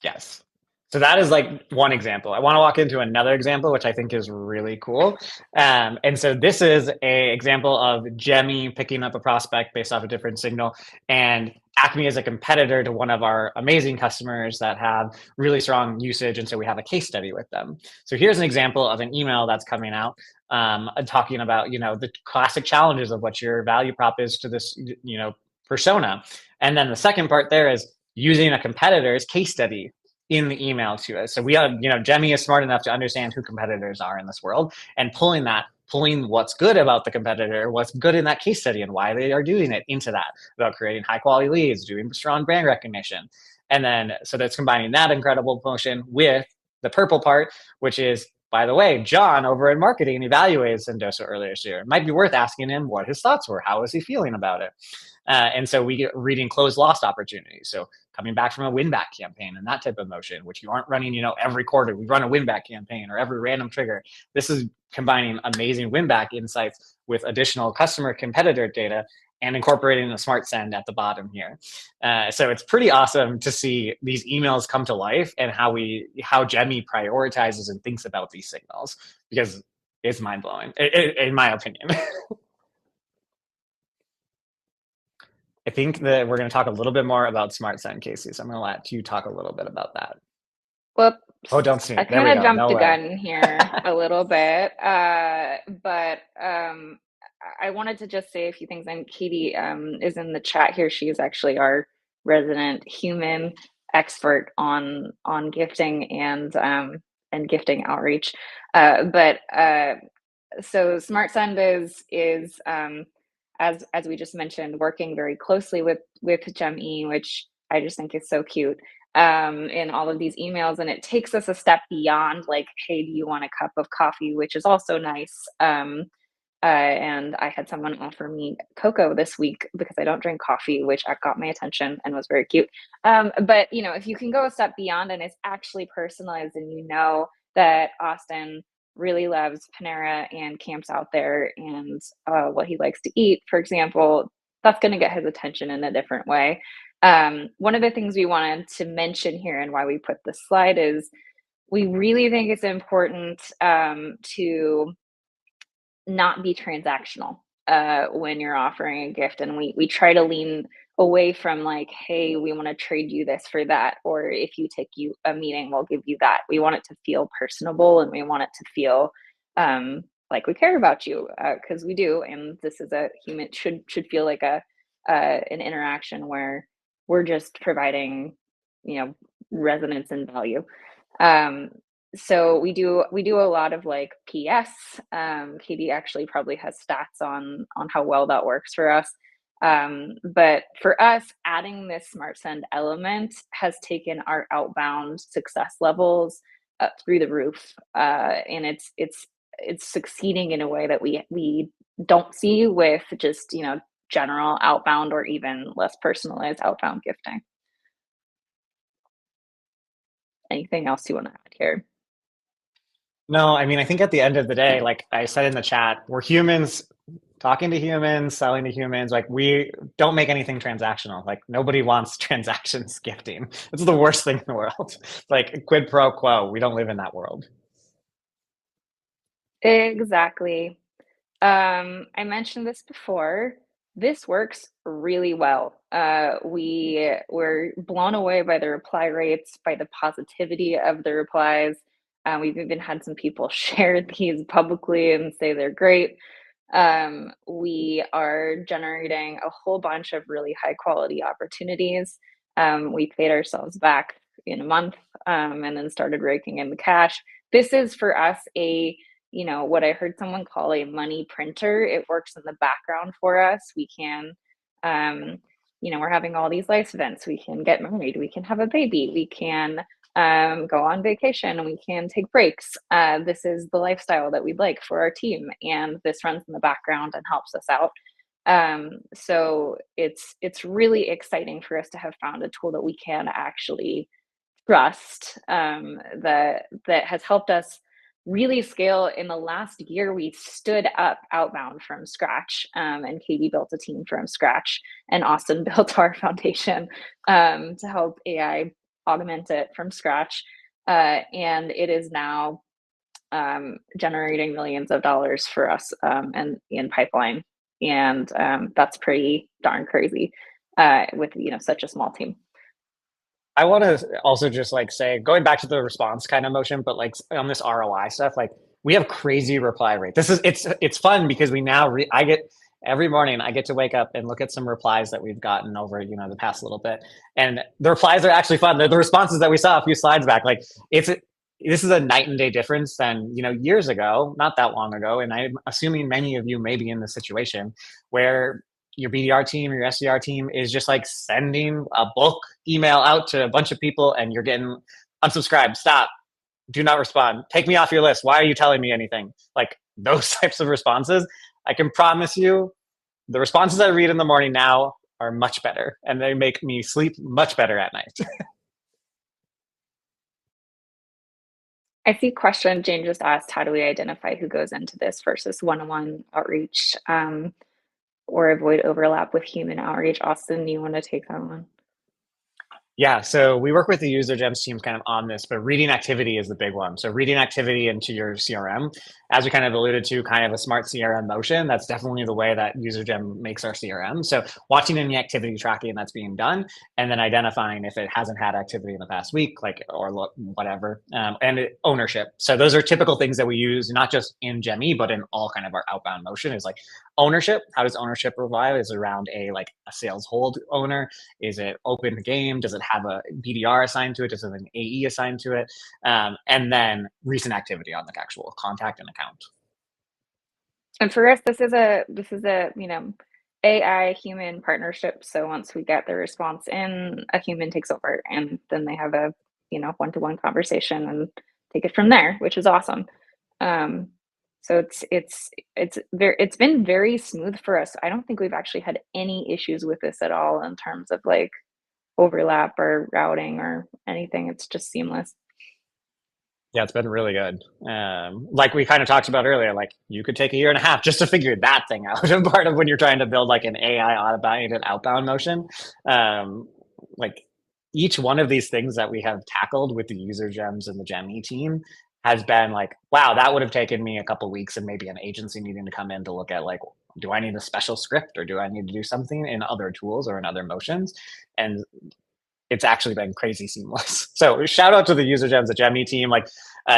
Yes. So that is like one example. I want to walk into another example, which I think is really cool. And so this is a example of Jemmy picking up a prospect based off a different signal. And Acme is a competitor to one of our amazing customers that have really strong usage. And so we have a case study with them. So here's an example of an email that's coming out talking about, you know, the classic challenges of what your value prop is to this, you know, persona. And then the second part there is using a competitor's case study in the email to us. So we have, you know, Jemmy is smart enough to understand who competitors are in this world, and pulling what's good about the competitor, what's good in that case study and why they are doing it into that, about creating high quality leads, doing strong brand recognition. And then, so that's combining that incredible motion with the purple part, which is, by the way, John over in marketing evaluated Sendoso earlier this year. It might be worth asking him what his thoughts were. How was he feeling about it? And so we get reading closed lost opportunities. So coming back from a win back campaign and that type of motion, which you aren't running, you know, every quarter. We run a win back campaign or every random trigger. This is combining amazing win back insights with additional customer competitor data and incorporating a SmartSend at the bottom here. So it's pretty awesome to see these emails come to life, and how Jemmy prioritizes and thinks about these signals, because it's mind blowing in my opinion. I think that we're going to talk a little bit more about SmartSend, Casey. So I'm going to let you talk a little bit about that. Whoop, Oh, don't see I it. There we kind of go. jumped No the way. gun here a little bit, but I wanted to just say a few things. And Katie is in the chat here. She is actually our resident human expert on gifting and gifting outreach. So Smart Send is as we just mentioned, working very closely with GemE, which I just think is so cute, in all of these emails. And it takes us a step beyond like, hey, do you want a cup of coffee, which is also nice. And I had someone offer me cocoa this week because I don't drink coffee, which got my attention and was very cute. But you know, if you can go a step beyond and it's actually personalized, and you know that Austin really loves Panera and camps out there, and what he likes to eat, for example, that's going to get his attention in a different way. One of the things we wanted to mention here and why we put this slide is we really think it's important to not be transactional when you're offering a gift. And we try to lean away from like, hey, we want to trade you this for that. Or if you take you a meeting, we'll give you that. We want it to feel personable, and we want it to feel like we care about you, because we do. And this is a human should feel like an interaction where we're just providing, you know, resonance and value. So we do a lot of like PS. Katie actually probably has stats on how well that works for us. But for us, adding this Smart Send element has taken our outbound success levels up through the roof, and it's succeeding in a way that we don't see with just, you know, general outbound or even less personalized outbound gifting. Anything else you want to add here? No, I mean, I think at the end of the day, like I said in the chat, we're humans talking to humans, selling to humans. Like we don't make anything transactional. Like nobody wants transactions gifting. This is the worst thing in the world. Like quid pro quo. We don't live in that world. Exactly. I mentioned this before. This works really well. We were blown away by the reply rates, by the positivity of the replies. We've even had some people share these publicly and say they're great. We are generating a whole bunch of really high quality opportunities. We paid ourselves back in a month, and then started raking in the cash. This is for us you know, what I heard someone call a money printer. It works in the background for us. We can, you know, we're having all these life events. We can get married. We can have a baby. We can go on vacation, and we can take breaks. This is the lifestyle that we'd like for our team, and this runs in the background and helps us out. So it's really exciting for us to have found a tool that we can actually trust, that has helped us really scale. In the last year, we stood up outbound from scratch, and Katie built a team from scratch, and Austin built our foundation to help AI augment it from scratch. And it is now generating millions of dollars for us, and in pipeline. And that's pretty darn crazy, with, you know, such a small team. I want to also just like say, going back to the response kind of motion, but like on this ROI stuff, like we have crazy reply rate. This is it's fun because we now I get every morning I get to wake up and look at some replies that we've gotten over, you know, the past little bit, and the replies are actually fun. They're the responses that we saw a few slides back. Like this is a night and day difference than, you know, years ago, not that long ago. And I'm assuming many of you may be in this situation where your BDR team or your SDR team is just like sending a bulk email out to a bunch of people, and you're getting unsubscribe, stop, do not respond, take me off your list, why are you telling me anything? Like those types of responses. I can promise you the responses I read in the morning now are much better, and they make me sleep much better at night. I see a question Jane just asked, how do we identify who goes into this versus one-on-one outreach, or avoid overlap with human outreach? Austin, you want to take that one? Yeah, so we work with the UserGems teams kind of on this, but reading activity is the big one. So reading activity into your CRM, as we kind of alluded to, kind of a smart CRM motion, that's definitely the way that UserGem makes our CRM. So watching any activity tracking that's being done, and then identifying if it hasn't had activity in the past week, like, or whatever, and ownership. So those are typical things that we use, not just in GemE, but in all kind of our outbound motion is like ownership. How does ownership revive? Is around like a sales hold owner? Is it open game? Does it have a BDR assigned to it? Does it have an AE assigned to it? And then recent activity on the actual contact and account. And for us, this is a AI human partnership. So once we get the response in, a human takes over, and then they have a one-to-one conversation and take it from there, which is awesome. So it's been very smooth for us. I don't think we've actually had any issues with this at all in terms of like overlap or routing or anything. It's just seamless. Yeah, it's been really good. Like we kind of talked about earlier, like you could take a year and a half just to figure that thing out. And part of when you're trying to build like an AI automated outbound motion, like each one of these things that we have tackled with the UserGems and the GemE team has been like, wow, that would have taken me a couple weeks and maybe an agency needing to come in to look at like, do I need a special script or do I need to do something in other tools or in other motions? And it's actually been crazy seamless. So shout out to the UserGems, the GemE team, like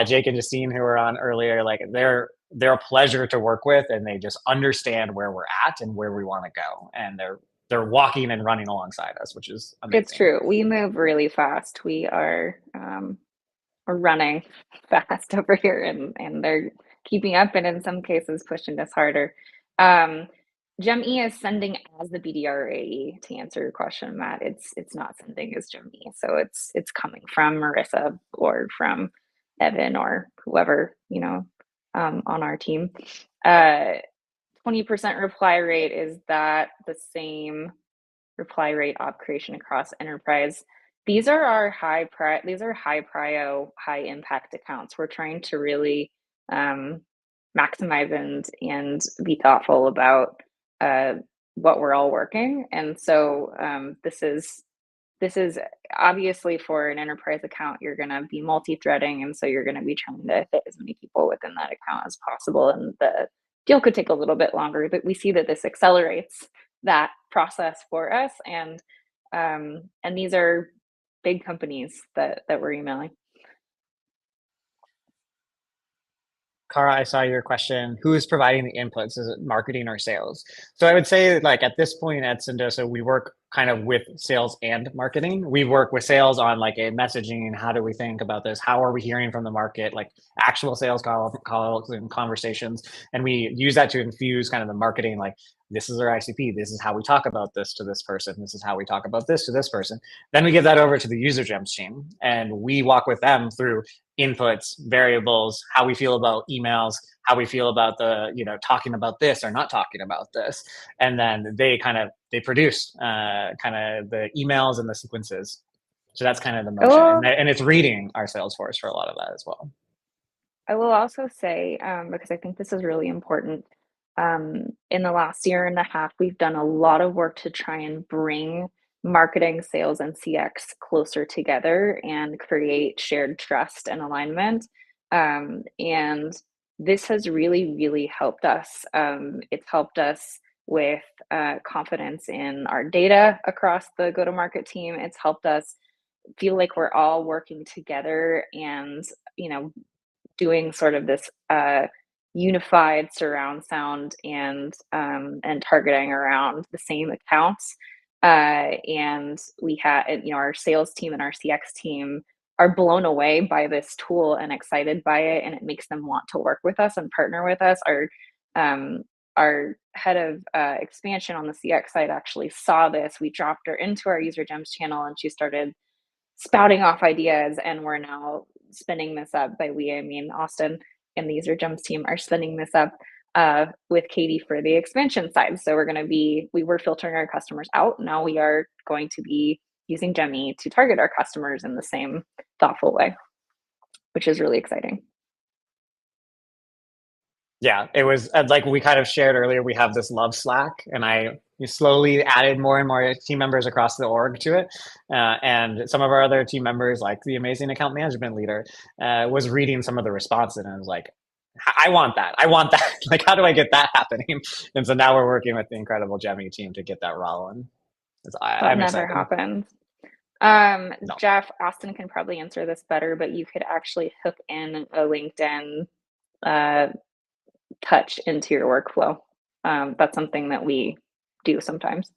Jake and Justine who were on earlier. Like they're a pleasure to work with, and they just understand where we're at and where we want to go, and they're walking and running alongside us, which is amazing. It's true. We move really fast. We are we're running fast over here, and they're keeping up, and in some cases pushing us harder. GemE is sending as the BDR AE, to answer your question, Matt. It's not sending as GemE, so it's coming from Marissa or from Evan or whoever on our team. 20% reply rate, is that the same reply rate op creation across enterprise? These are our high prio, high impact accounts. We're trying to really maximize and be thoughtful about what we're all working. And so this is obviously for an enterprise account, you're going to be multi-threading, and so you're going to be trying to fit as many people within that account as possible, and the deal could take a little bit longer, but we see that this accelerates that process for us, and these are big companies that we're emailing. Kara, I saw your question. Who is providing the inputs? Is it marketing or sales? So I would say like at this point at Sendoso, we work kind of with sales and marketing. We work with sales on like a messaging. How do we think about this? How are we hearing from the market? Like actual sales calls and conversations. And we use that to infuse kind of the marketing, like this is our ICP. This is how we talk about this to this person. This is how we talk about this to this person. Then we give that over to the UserGems team, and we walk with them through inputs, variables, how we feel about emails, how we feel about the, talking about this or not talking about this. And then they produce kind of the emails and the sequences. So that's kind of the motion. And it's reading our Salesforce for a lot of that as well. I will also say, because I think this is really important, in the last year and a half, we've done a lot of work to try and bring marketing, sales, and CX closer together and create shared trust and alignment. And this has really, really helped us. It's helped us with confidence in our data across the go-to-market team. It's helped us feel like we're all working together and, doing sort of this unified surround sound and targeting around the same accounts. And we have, our sales team and our CX team are blown away by this tool and excited by it, and it makes them want to work with us and partner with us. Our head of expansion on the CX side actually saw this. We dropped her into our UserGems channel, and she started spouting off ideas, and we're now spinning this up. By we, I mean Austin and the UserGems team are spinning this up with Katie for the expansion side. So we were filtering our customers out. Now we are going to be using GemE to target our customers in the same thoughtful way, which is really exciting. Yeah, it was like we kind of shared earlier, we have this love Slack, and we slowly added more and more team members across the org to it. And some of our other team members, like the amazing account management leader, was reading some of the responses, and I was like, I want that. I want that. Like, how do I get that happening? And so now we're working with the incredible Gemini team to get that rolling. That I'm never excited. happens. No. Jeff, Austin can probably answer this better, but you could actually hook in a LinkedIn touch into your workflow. That's something that we do sometimes.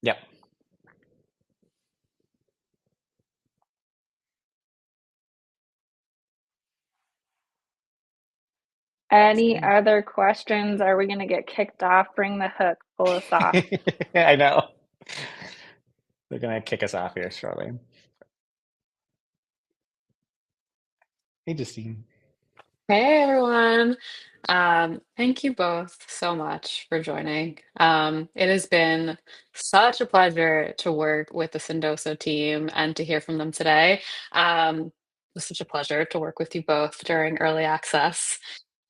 Yep. Any other questions? Are we going to get kicked off? Bring the hook, pull us off. I know. They're going to kick us off here shortly. Hey, Justine. Hey everyone. Thank you both so much for joining. It has been such a pleasure to work with the Sendoso team and to hear from them today. It was such a pleasure to work with you both during early access.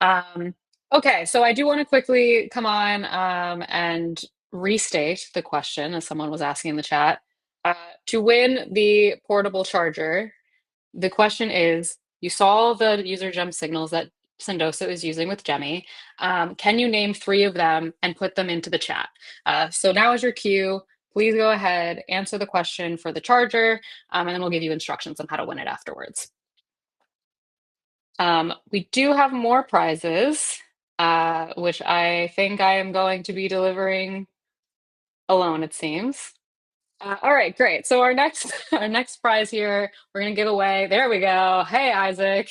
Um, okay, so I do want to quickly come on and restate the question as someone was asking in the chat. To win the portable charger, the question is, you saw the user gem signals that Sendoso is using with Gemmy. Can you name 3 of them and put them into the chat? So now is your cue. Please go ahead, answer the question for the charger, and then we'll give you instructions on how to win it afterwards. We do have more prizes, which I think I am going to be delivering alone, it seems. All right, great. So our next prize here, we're gonna give away. There we go. Hey, Isaac.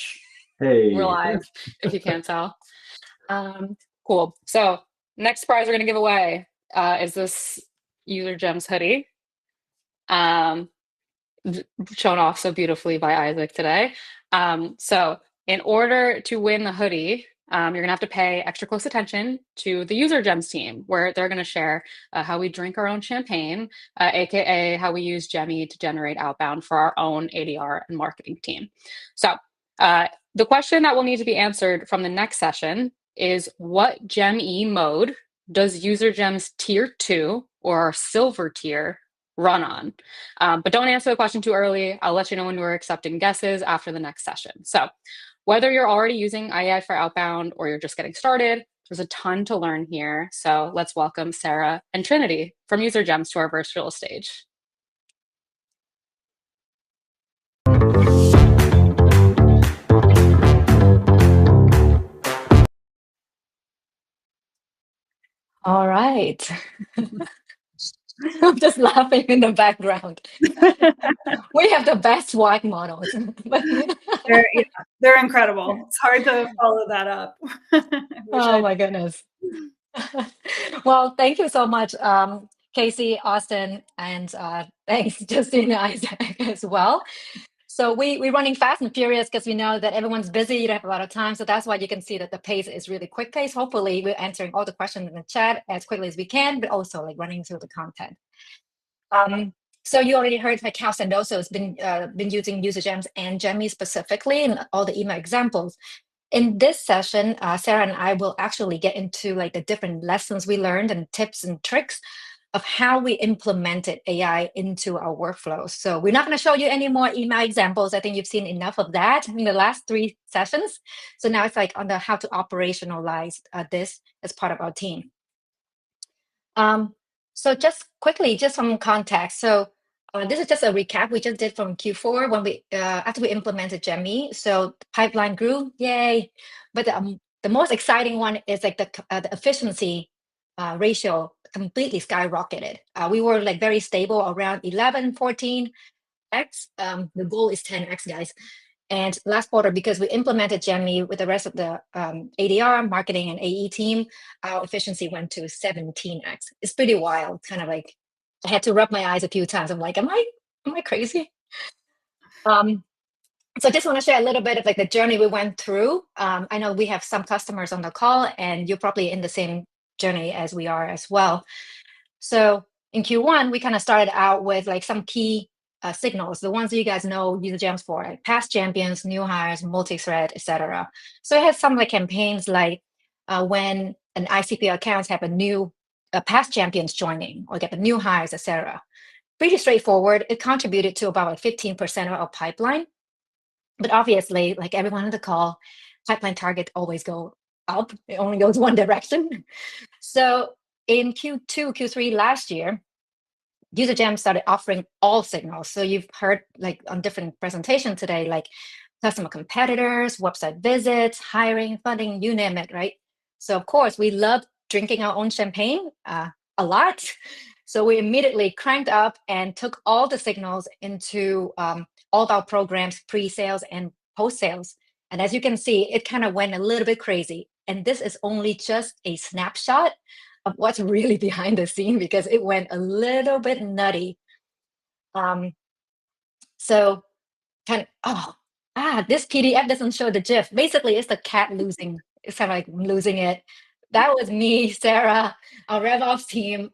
Hey. We're live, if you can't tell. Cool. So next prize we're gonna give away is this UserGems hoodie. Shown off so beautifully by Isaac today. So in order to win the hoodie, you're gonna have to pay extra close attention to the UserGems team, where they're gonna share how we drink our own champagne, aka how we use Gemmy to generate outbound for our own ADR and marketing team. So the question that will need to be answered from the next session is, what Gem-E mode does UserGems tier 2 or our silver tier run on? But don't answer the question too early. I'll let you know when we're accepting guesses after the next session. So whether you're already using AI for outbound or you're just getting started, there's a ton to learn here. So let's welcome Sarah and Trinity from UserGems to our virtual stage. All right. I'm just laughing in the background. We have the best white models. They're incredible. It's hard to follow that up. Oh my goodness. Well, thank you so much, Casey, Austin, and thanks, Justine, Isaac as well. So we're running fast and furious because we know that everyone's busy, you don't have a lot of time. So that's why you can see that the pace is really quick pace. Hopefully we're answering all the questions in the chat as quickly as we can, but also like running through the content. So you already heard like how Sendoso has been using UserGems and Gemmy specifically in all the email examples. In this session, Sarah and I will actually get into like the different lessons we learned and tips and tricks of how we implemented AI into our workflows. So we're not going to show you any more email examples. I think you've seen enough of that in the last 3 sessions. So now it's like on the how to operationalize this as part of our team. So just quickly, just some context. So this is just a recap we just did from Q4 when we after we implemented Gemmy. So the pipeline grew, yay! But the most exciting one is like the efficiency ratio completely skyrocketed. We were like very stable around 11, 14x. The goal is 10x, guys. And last quarter, because we implemented Gemmy with the rest of the ADR, marketing, and AE team, our efficiency went to 17x. It's pretty wild. Kind of like I had to rub my eyes a few times. I'm like, am I crazy? So I just want to share a little bit of like the journey we went through. I know we have some customers on the call, and you're probably in the same journey as we are as well. So in Q1, we kind of started out with like some key signals, the ones that you guys know UserGems for, like past champions, new hires, multi-thread, etc. So it has some like campaigns like when an ICP accounts have a new past champions joining or get the new hires, etc. Pretty straightforward. It contributed to about like 15% of our pipeline. But obviously, like everyone on the call, pipeline target always go up. It only goes one direction. So in Q2, Q3 last year, UserGems started offering all signals. So you've heard like on different presentations today, like customer competitors, website visits, hiring, funding, you name it, right? So of course, we love drinking our own champagne a lot. So we immediately cranked up and took all the signals into all of our programs, pre-sales and post-sales. And as you can see, it kind of went a little bit crazy. And this is only just a snapshot of what's really behind the scene because it went a little bit nutty. So kind of, this PDF doesn't show the GIF. Basically, it's the cat losing. It's kind of like losing it. That was me, Sarah, our RevOps team.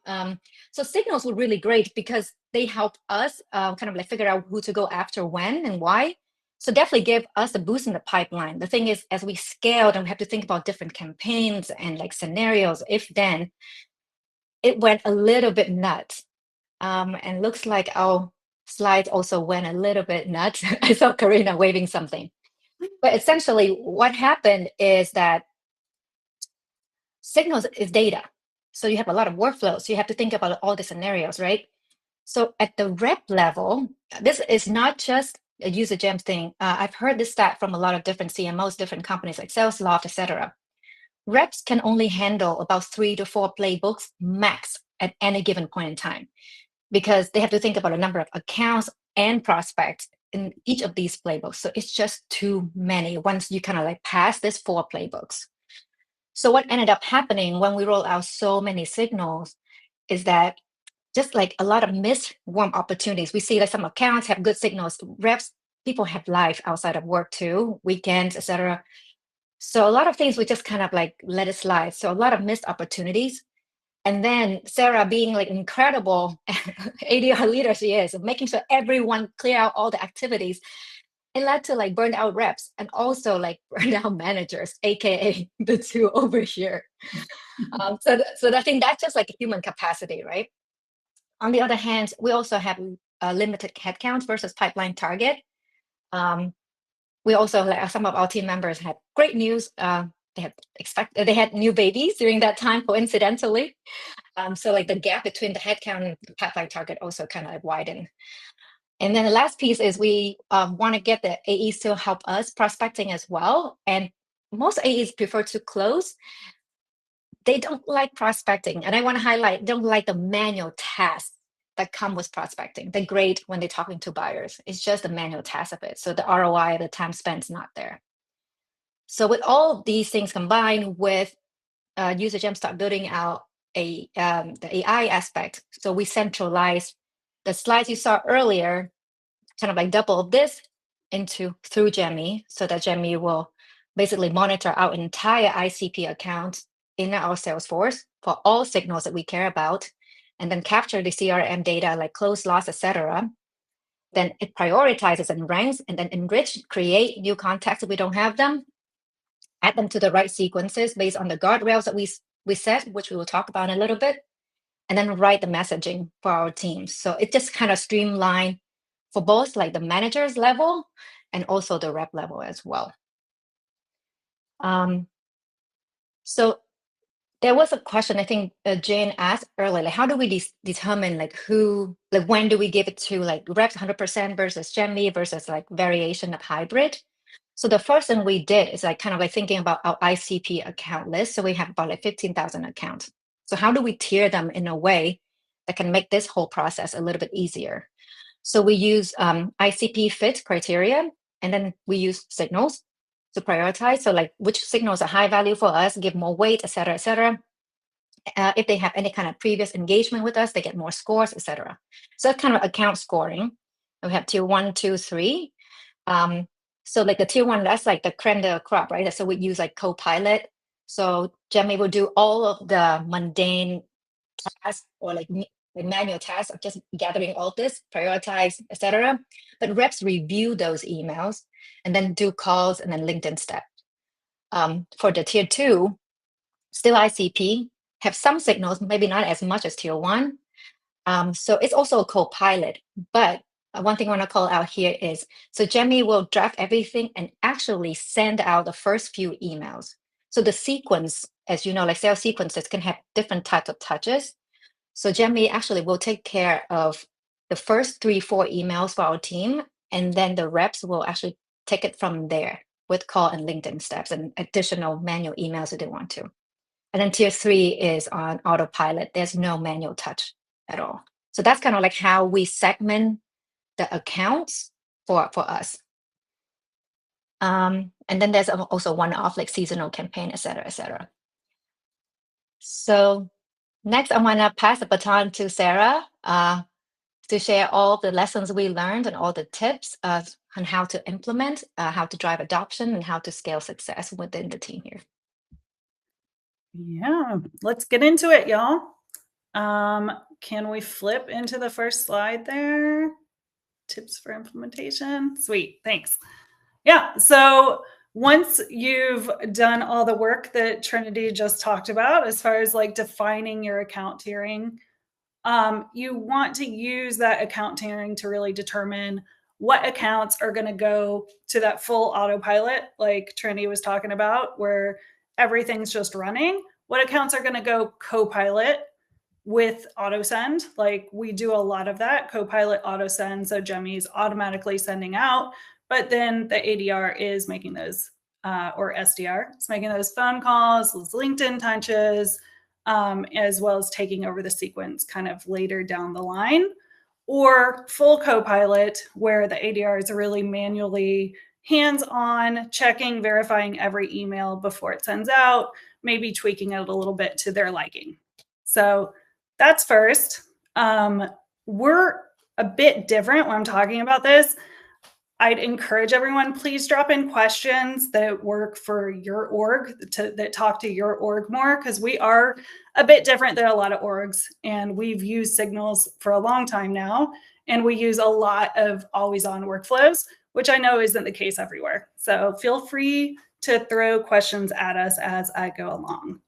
So signals were really great because they help us kind of like figure out who to go after when and why. So definitely gave us a boost in the pipeline. The thing is, as we scaled and we have to think about different campaigns and like scenarios, if then, it went a little bit nuts. And looks like our slides also went a little bit nuts. I saw Karina waving something. But essentially what happened is that signals is data. So you have a lot of workflows. So you have to think about all the scenarios, right? So at the rep level, this is not just a UserGems thing. I've heard this stat from a lot of different CMOs, different companies like SalesLoft, etc. Reps can only handle about 3 to 4 playbooks max at any given point in time because they have to think about a number of accounts and prospects in each of these playbooks. So it's just too many once you kind of like pass this 4 playbooks. So what ended up happening when we roll out so many signals is that just like a lot of missed warm opportunities. We see that some accounts have good signals. Reps, people have life outside of work too, weekends, etc. So a lot of things we just kind of like let it slide. So a lot of missed opportunities. And then Sarah being like incredible ADR leader she is, making sure everyone clear out all the activities. It led to like burned out reps and also like burned out managers, AKA the two over here. So I think that's just like human capacity, right? On the other hand, we also have a limited headcount versus pipeline target. We also, like some of our team members had great news. They had new babies during that time, coincidentally. So like the gap between the headcount and the pipeline target also kind of like widened. And then the last piece is we want to get the AEs to help us prospecting as well. And most AEs prefer to close. They don't like prospecting. And I want to highlight, don't like the manual tasks that come with prospecting. They're great when they're talking to buyers. It's just the manual task of it. So the ROI, the time spent is not there. So with all of these things combined with UserGems start building out the AI aspect. So we centralized the slides you saw earlier, kind of like double this through Gemi, so that Gemi will basically monitor our entire ICP account in our Salesforce for all signals that we care about, and then capture the CRM data like close loss, etc. Then it prioritizes and ranks, and then enrich, create new contacts if we don't have them, add them to the right sequences based on the guardrails that we set, which we will talk about in a little bit, and then write the messaging for our teams. So it just kind of streamlined for both like the managers level and also the rep level as well. So there was a question I think Jane asked earlier, like how do we determine like when do we give it to like reps 100% versus Gemi versus like variation of hybrid? So the first thing we did is like kind of like thinking about our ICP account list. So we have about like 15,000 accounts. So how do we tier them in a way that can make this whole process a little bit easier? So we use ICP fit criteria, and then we use signals to prioritize. So like which signals are high value for us, give more weight, et cetera, et cetera. If they have any kind of previous engagement with us, they get more scores, et cetera. So that's kind of account scoring. We have tier 1, 2, 3. So like the tier 1, that's like the creme de la crop, right? So we use like Copilot. So Gemi will do all of the mundane tasks or like like manual tasks of just gathering all this, prioritize, etc. But reps review those emails and then do calls and then LinkedIn step. For the tier 2, still ICP, have some signals, maybe not as much as tier 1. So it's also a co-pilot, but one thing I want to call out here is, so Jemmy will draft everything and actually send out the first few emails. So the sequence, as you know, like sales sequences can have different types of touches. So Jemmy actually will take care of the first 3-4 emails for our team, and then the reps will actually take it from there with call and LinkedIn steps and additional manual emails if they want to. And then tier 3 is on autopilot. There's no manual touch at all. So that's kind of like how we segment the accounts for us. And then there's also one-off like seasonal campaign, et cetera, et cetera. So next, I want to pass the baton to Sarah to share all the lessons we learned and all the tips on how to implement, how to drive adoption, and how to scale success within the team here. Yeah, let's get into it, y'all. Can we flip into the first slide there? Tips for implementation. Sweet, thanks. Yeah, so once you've done all the work that Trinity just talked about, as far as like defining your account tiering, you want to use that account tiering to really determine what accounts are going to go to that full autopilot, like Trinity was talking about, where everything's just running. What accounts are going to go co-pilot with auto send? Like we do a lot of that, co-pilot auto send. So Jemmy's automatically sending out, but then the ADR is making those, or SDR is making those phone calls, those LinkedIn touches, as well as taking over the sequence kind of later down the line. Or full co-pilot, where the ADR is really manually hands-on, checking, verifying every email before it sends out, maybe tweaking it a little bit to their liking. So that's first. We're a bit different when I'm talking about this. I'd encourage everyone, please drop in questions that work for your org, that talk to your org more, because we are a bit different than a lot of orgs, and we've used signals for a long time now, and we use a lot of always-on workflows, which I know isn't the case everywhere. So feel free to throw questions at us as I go along.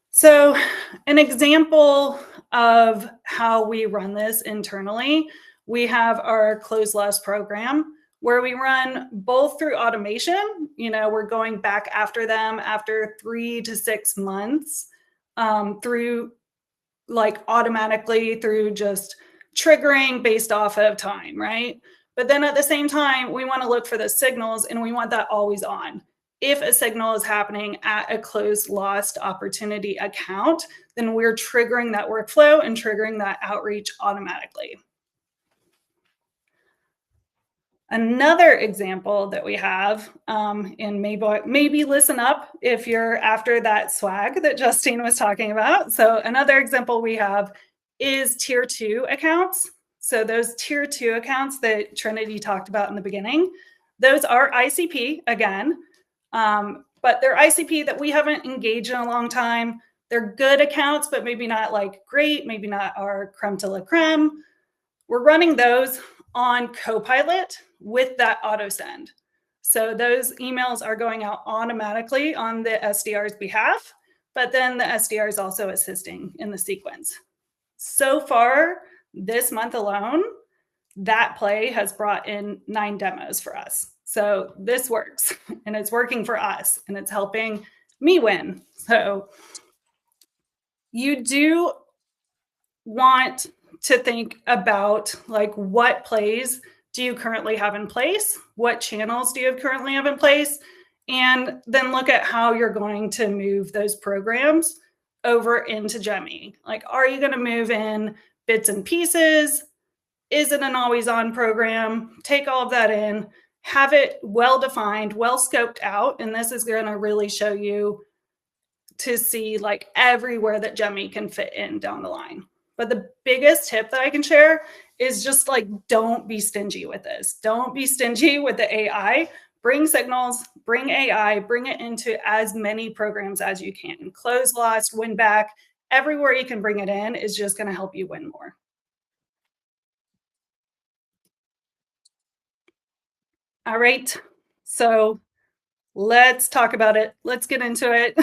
So an example of how we run this internally, we have our close loss program where we run both through automation. You know, we're going back after them after 3 to 6 months through like automatically through just triggering based off of time, right? But then at the same time, we want to look for the signals and we want that always on. If a signal is happening at a closed lost opportunity account, then we're triggering that workflow and triggering that outreach automatically. Another example that we have, and maybe listen up if you're after that swag that Justine was talking about. So another example we have is tier 2 accounts. So those tier 2 accounts that Trinity talked about in the beginning, those are ICP again. But they're ICP that we haven't engaged in a long time. They're good accounts, but maybe not like great, maybe not our creme de la creme. We're running those on Copilot with that auto send. So those emails are going out automatically on the SDR's behalf, but then the SDR is also assisting in the sequence. So far, this month alone, that play has brought in 9 demos for us. So this works, and it's working for us, and it's helping me win. So you do want to think about like what plays do you currently have in place? What channels do you currently have in place? And then look at how you're going to move those programs over into Jemmy. Like, are you going to move in bits and pieces? Is it an always on program? Take all of that in, have it well-defined, well scoped out. And this is going to really show you to see like everywhere that Jemmy can fit in down the line. But the biggest tip that I can share is just like, don't be stingy with this. Don't be stingy with the AI. Bring signals, bring AI, bring it into as many programs as you can. Close lost, win back, everywhere you can bring it in is just going to help you win more. All right, so let's talk about it. Let's get into it.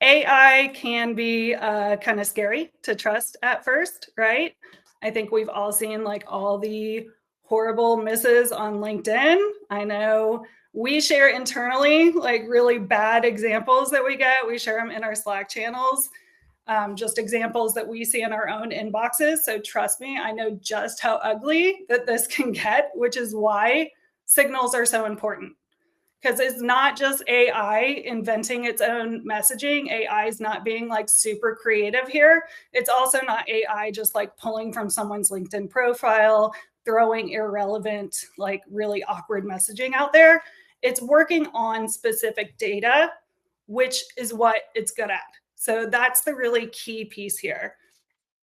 AI can be kind of scary to trust at first, right? I think we've all seen like all the horrible misses on LinkedIn. I know we share internally like really bad examples that we get. We share them in our Slack channels, just examples that we see in our own inboxes. So trust me, I know just how ugly that this can get, which is why signals are so important. Because it's not just AI inventing its own messaging. AI is not being like super creative here. It's also not AI just like pulling from someone's LinkedIn profile, throwing irrelevant, like really awkward messaging out there. It's working on specific data, which is what it's good at. So that's the really key piece here.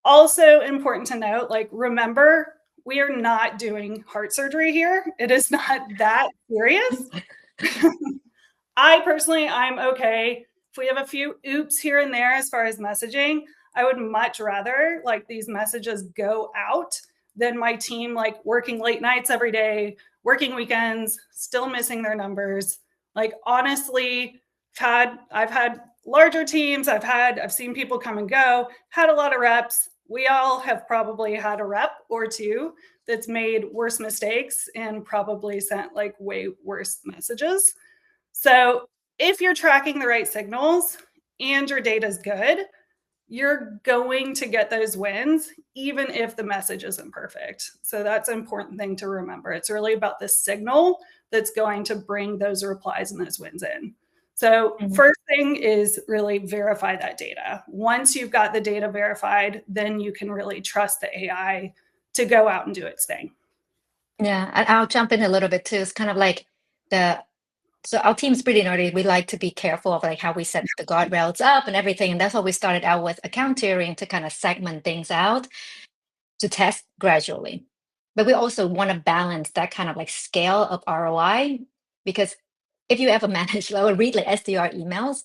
Also important to note, like, remember, we are not doing heart surgery here. It is not that serious. I personally, I'm okay. If we have a few oops here and there as far as messaging, I would much rather like these messages go out than my team like working late nights every day, working weekends, still missing their numbers. Like honestly, I've had larger teams, I've seen people come and go, had a lot of reps. We all have probably had a rep or two that's made worse mistakes and probably sent like way worse messages. So if you're tracking the right signals and your data is good, you're going to get those wins, even if the message isn't perfect. So that's an important thing to remember. It's really about the signal that's going to bring those replies and those wins in. So first thing is really verify that data. Once you've got the data verified, then you can really trust the AI to go out and do its thing. Yeah, and I'll jump in a little bit too. It's kind of like so our team's pretty nerdy. We like to be careful of like how we set the guardrails up and everything. And that's why we started out with account tiering to kind of segment things out to test gradually. But we also want to balance that kind of like scale of ROI, because if you ever manage or read like SDR emails,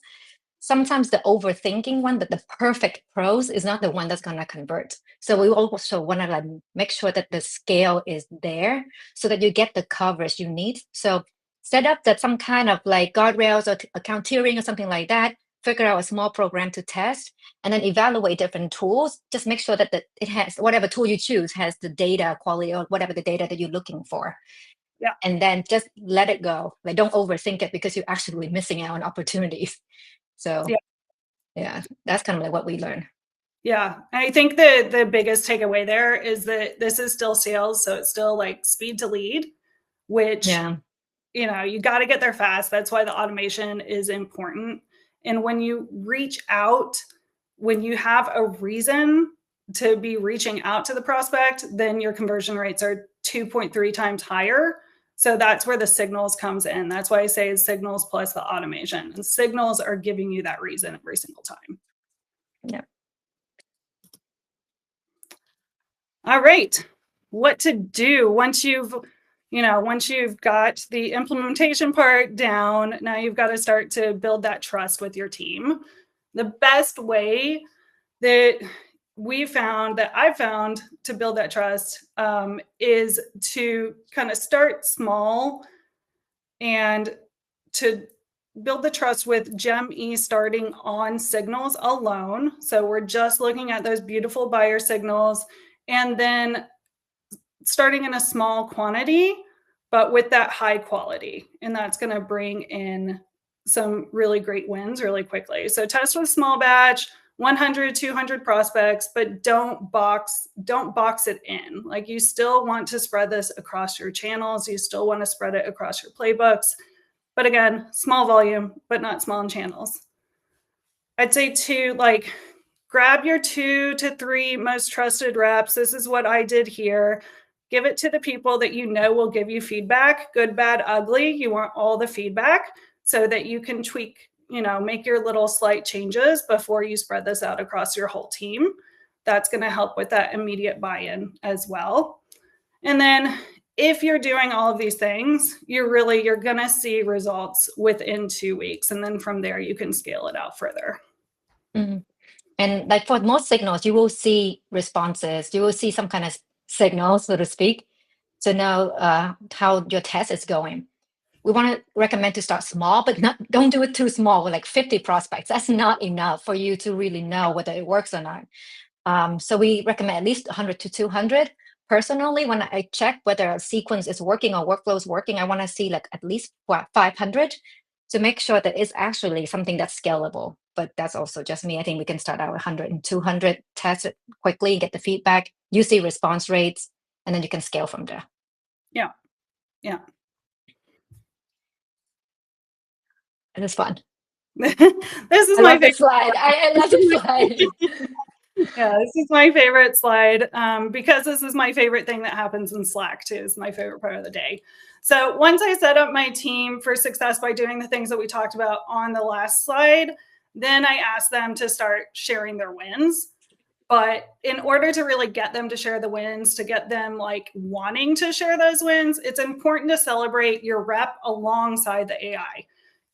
sometimes the overthinking one, the perfect prose is not the one that's going to convert. So we also want to like make sure that the scale is there so that you get the coverage you need. So set up that some kind of like guardrails or account tiering or something like that, figure out a small program to test, and then evaluate different tools. Just make sure that it has, whatever tool you choose has the data quality or whatever the data that you're looking for. Yeah. And then just let it go. Like don't overthink it because you're actually missing out on opportunities. So yeah, that's kind of like what we learned. Yeah, I think the biggest takeaway there is that this is still sales, so it's still like speed to lead, which you know, you got to get there fast. That's why the automation is important. And when you reach out, when you have a reason to be reaching out to the prospect, then your conversion rates are 2.3 times higher. So that's where the signals comes in. That's why I say it's signals plus the automation. And signals are giving you that reason every single time. Yeah. All right. What to do once you've got the implementation part down, now you've got to start to build that trust with your team. The best way that I've found to build that trust is to kind of start small and to build the trust with GemE starting on signals alone. So we're just looking at those beautiful buyer signals and then starting in a small quantity, but with that high quality. And that's going to bring in some really great wins really quickly. So test with small batch, 100, 200 prospects, but don't box it in. Like you still want to spread this across your channels. You still want to spread it across your playbooks. But again, small volume, but not small in channels. I'd say grab your 2 to 3 most trusted reps. This is what I did here. Give it to the people that you know will give you feedback, good, bad, ugly. You want all the feedback so that you can tweak, make your little slight changes before you spread this out across your whole team. That's going to help with that immediate buy-in as well. And then if you're doing all of these things, you're going to see results within 2 weeks. And then from there, you can scale it out further. Mm-hmm. And like for most signals, you will see responses, you will see some kind of signal, so to speak, to know how your test is going. We want to recommend to start small, but don't do it too small with like 50 prospects. That's not enough for you to really know whether it works or not. So we recommend at least 100 to 200. Personally, when I check whether a sequence is working or workflow is working, I want to see like at least 500 to make sure that it's actually something that's scalable. But that's also just me. I think we can start out with 100 and 200, test it quickly, get the feedback, you see response rates, and then you can scale from there. Yeah. Yeah. It is fun. This is I my love this slide. I love this slide. Yeah, this is my favorite slide because this is my favorite thing that happens in Slack too. It's my favorite part of the day. So once I set up my team for success by doing the things that we talked about on the last slide, then I asked them to start sharing their wins. But in order to really get them to share the wins, to get them like wanting to share those wins, it's important to celebrate your rep alongside the AI.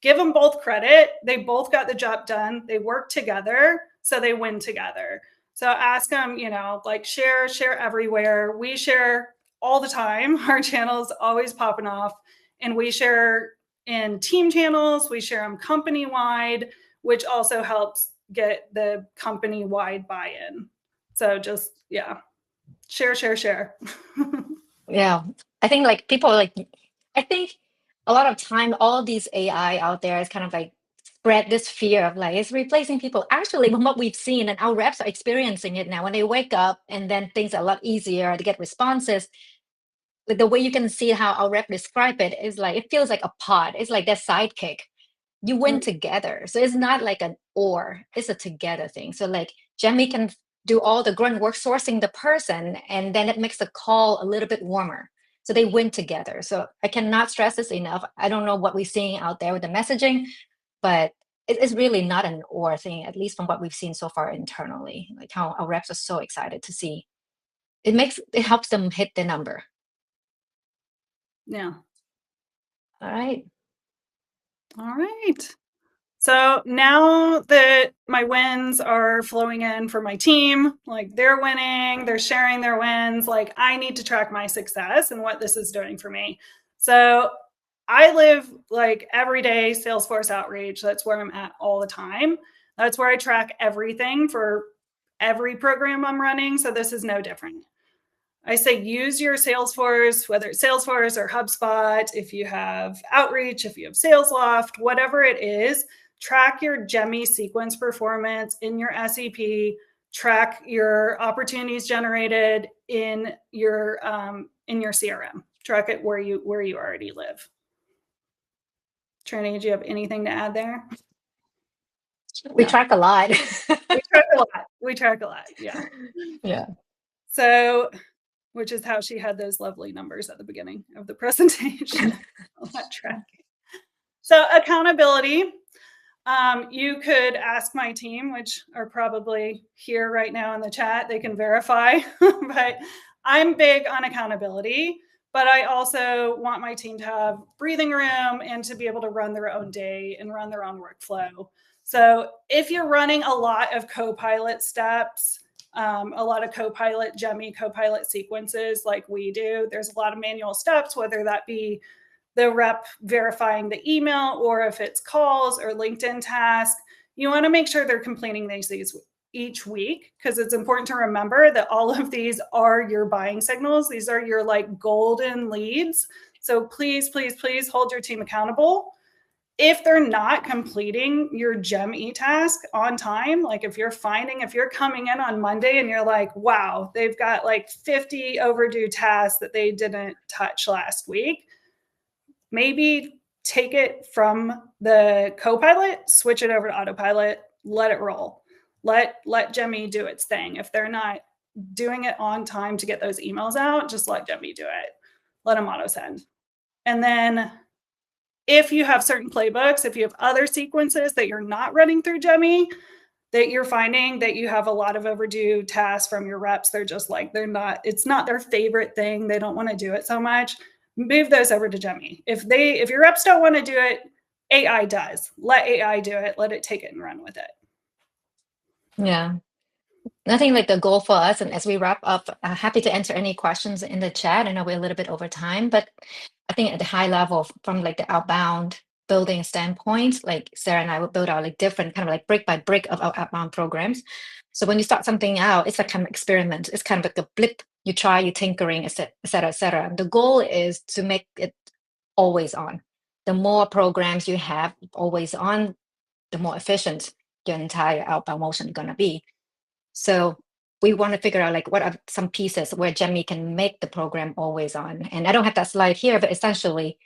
Give them both credit. They both got the job done. They work together, so they win together. So ask them, like share everywhere. We share all the time. Our channel's always popping off, and we share in team channels. We share them company-wide, which also helps get the company-wide buy-in. So just, share. Yeah. I think like people I think a lot of time, all these AI out there is kind of like spread this fear of like, it's replacing people. Actually, from what we've seen, and our reps are experiencing it now, when they wake up and then things are a lot easier to get responses. Like the way you can see how our rep describe it is like, it feels like a pod. It's like their sidekick. You win together. So it's not like an or, it's a together thing. So like Jemmy can do all the grunt work sourcing the person, and then it makes the call a little bit warmer. So they win together. So I cannot stress this enough. I don't know what we're seeing out there with the messaging, but it's really not an or thing, at least from what we've seen so far internally, like how our reps are so excited to see. It helps them hit the number. Yeah. All right. So now that my wins are flowing in for my team, like they're winning, they're sharing their wins, like I need to track my success and what this is doing for me. So I live like everyday Salesforce outreach. That's where I'm at all the time. That's where I track everything for every program I'm running. So this is no different. I say use your Salesforce, whether it's Salesforce or HubSpot, if you have Outreach, if you have SalesLoft, whatever it is, track your Jemmy sequence performance in your SEP, track your opportunities generated in your CRM, track it where you already live. Trini, do you have anything to add there? We track a lot. We track a lot. Yeah. Yeah. So, which is how she had those lovely numbers at the beginning of the presentation. Tracking. So accountability. You could ask my team, which are probably here right now in the chat. They can verify, but I'm big on accountability. But I also want my team to have breathing room and to be able to run their own day and run their own workflow. So if you're running a lot of co-pilot steps, a lot of Jemmy co-pilot sequences like we do, there's a lot of manual steps, whether that be the rep verifying the email or if it's calls or LinkedIn tasks. You want to make sure they're completing these each week, because it's important to remember that all of these are your buying signals. These are your like golden leads. So please, please, please hold your team accountable. If they're not completing your Gem task on time, like if you're coming in on Monday and you're like, wow, they've got like 50 overdue tasks that they didn't touch last week, maybe take it from the co-pilot, switch it over to autopilot, let it roll. Let Jemmy do its thing. If they're not doing it on time to get those emails out, just let Jemmy do it. Let them auto send. And then if you have certain playbooks, if you have other sequences that you're not running through Jemmy, that you're finding that you have a lot of overdue tasks from your reps, they're just like, it's not their favorite thing. They don't want to do it so much. Move those over to Jemmy. If your reps don't want to do it, AI does. Let AI do it. Let it take it and run with it. Yeah. I think like the goal for us, and as we wrap up, happy to answer any questions in the chat. I know we're a little bit over time, but I think at the high level, from like the outbound building standpoint, like Sarah and I will build out like different kind of like brick by brick of our outbound programs. So when you start something out, it's like kind of experiment. It's kind of like a blip. You try, you're tinkering, et cetera, et cetera. The goal is to make it always on. The more programs you have always on, the more efficient your entire outbound motion is going to be. So we want to figure out like what are some pieces where Jemmy can make the program always on. And I don't have that slide here, but essentially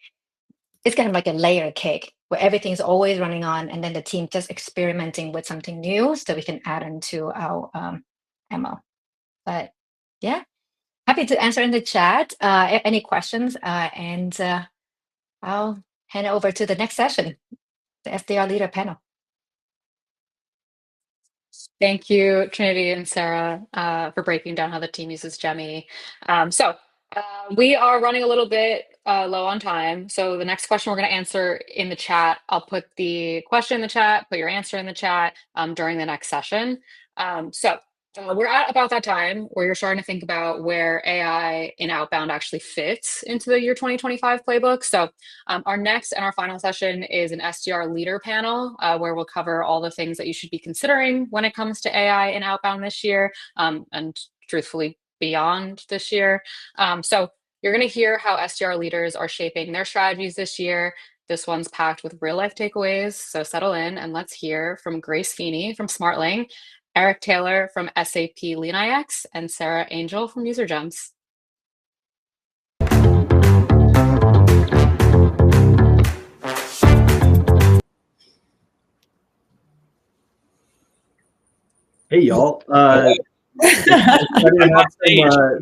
it's kind of like a layer cake where everything's always running on, and then the team just experimenting with something new so we can add into our MO. But yeah, happy to answer in the chat any questions, and I'll hand it over to the next session, the SDR leader panel. Thank you, Trinity and Sarah, for breaking down how the team uses Jemmy. We are running a little bit low on time. So the next question we're going to answer in the chat. I'll put the question in the chat, put your answer in the chat during the next session. We're at about that time where you're starting to think about where AI in outbound actually fits into the year 2025 playbook. So our next and our final session is an SDR leader panel where we'll cover all the things that you should be considering when it comes to AI in outbound this year, and truthfully beyond this year. So you're going to hear how SDR leaders are shaping their strategies this year. This one's packed with real life takeaways. So settle in and let's hear from Grace Feeney from Smartling, Eric Taylor from SAP LeanIX, and Sarah Angel from UserGems. Hey y'all. Excited to have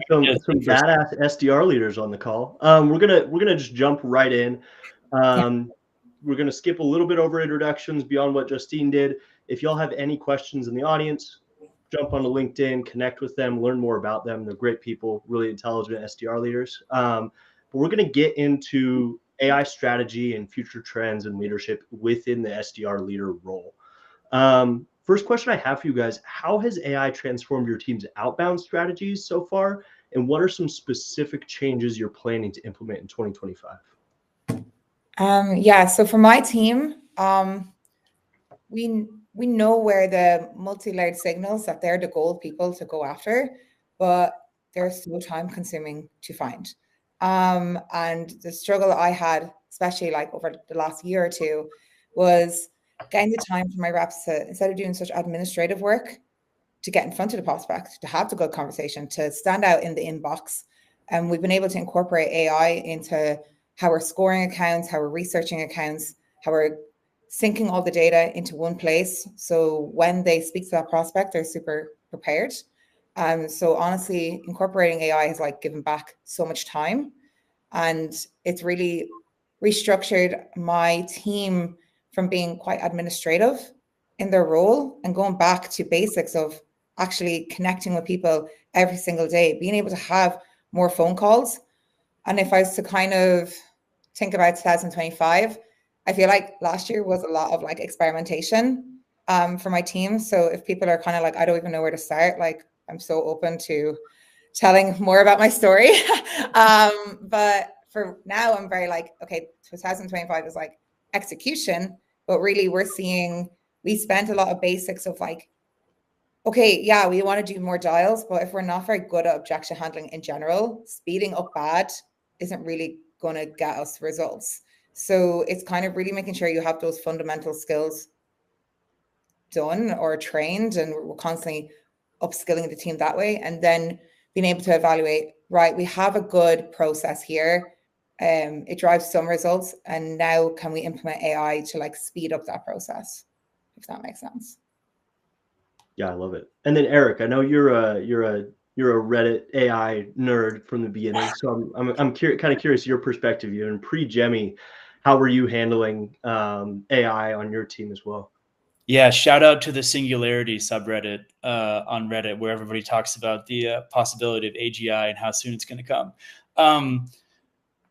some badass SDR leaders on the call. We're gonna just jump right in. We're gonna skip a little bit over introductions beyond what Justine did. If y'all have any questions in the audience, jump onto LinkedIn, connect with them, learn more about them. They're great people, really intelligent SDR leaders. But we're gonna get into AI strategy and future trends and leadership within the SDR leader role. First question I have for you guys, how has AI transformed your team's outbound strategies so far? And what are some specific changes you're planning to implement in 2025? Yeah, so for my team, we know where the multi-layered signals that they're the goal people to go after, but they're so time consuming to find. And the struggle I had, especially like over the last year or two, was getting the time for my reps to, instead of doing such administrative work, to get in front of the prospect, to have the good conversation, to stand out in the inbox. And we've been able to incorporate AI into how we're scoring accounts, how we're researching accounts, how we're syncing all the data into one place. So when they speak to that prospect, they're super prepared. So honestly, incorporating AI has like given back so much time, and it's really restructured my team from being quite administrative in their role and going back to basics of actually connecting with people every single day, being able to have more phone calls. And if I was to kind of think about 2025, I feel like last year was a lot of like experimentation for my team. So if people are kind of like, I don't even know where to start, like I'm so open to telling more about my story. But for now, I'm very like, okay, 2025 is like execution, but really we spent a lot of basics of like, okay, yeah, we want to do more dials, but if we're not very good at objection handling in general, speeding up bad isn't really going to get us results. So it's kind of really making sure you have those fundamental skills done or trained, and we're constantly upskilling the team that way. And then being able to evaluate, right, we have a good process here. It drives some results, and now can we implement AI to like speed up that process, if that makes sense? Yeah, I love it. And then Eric, I know you're a Reddit AI nerd from the beginning, so I'm kind of curious your perspective. You and pre-Jemmy, how were you handling AI on your team as well? Yeah, shout out to the Singularity subreddit on Reddit, where everybody talks about the possibility of AGI and how soon it's going to come.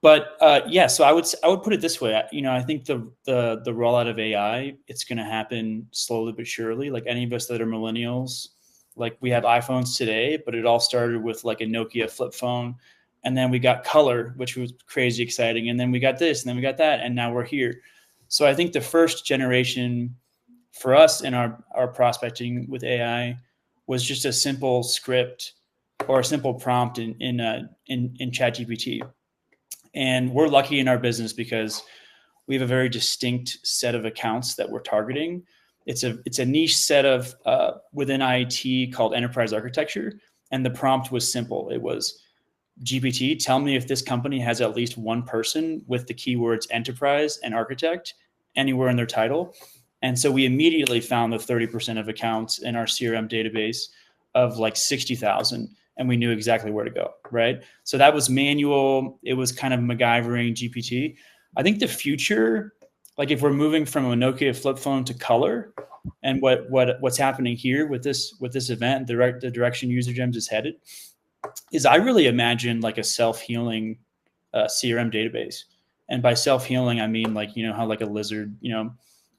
But yeah, so I would put it this way. I think the rollout of AI, it's going to happen slowly but surely. Like any of us that are millennials, like we have iPhones today, but it all started with like a Nokia flip phone, and then we got color, which was crazy exciting, and then we got this, and then we got that, and now we're here. So I think the first generation for us in our prospecting with AI was just a simple script or a simple prompt in ChatGPT. And we're lucky in our business because we have a very distinct set of accounts that we're targeting. It's a niche set of within IT called enterprise architecture. And the prompt was simple. It was, GPT, tell me if this company has at least one person with the keywords enterprise and architect anywhere in their title. And so we immediately found the 30% of accounts in our CRM database of like 60,000, and we knew exactly where to go, right? So that was manual. It was kind of MacGyvering GPT. I think the future, like if we're moving from a Nokia flip phone to color, and what's happening here with this event, the direction UserGems is headed, is I really imagine like a self-healing CRM database. And by self-healing, I mean like, how like a lizard,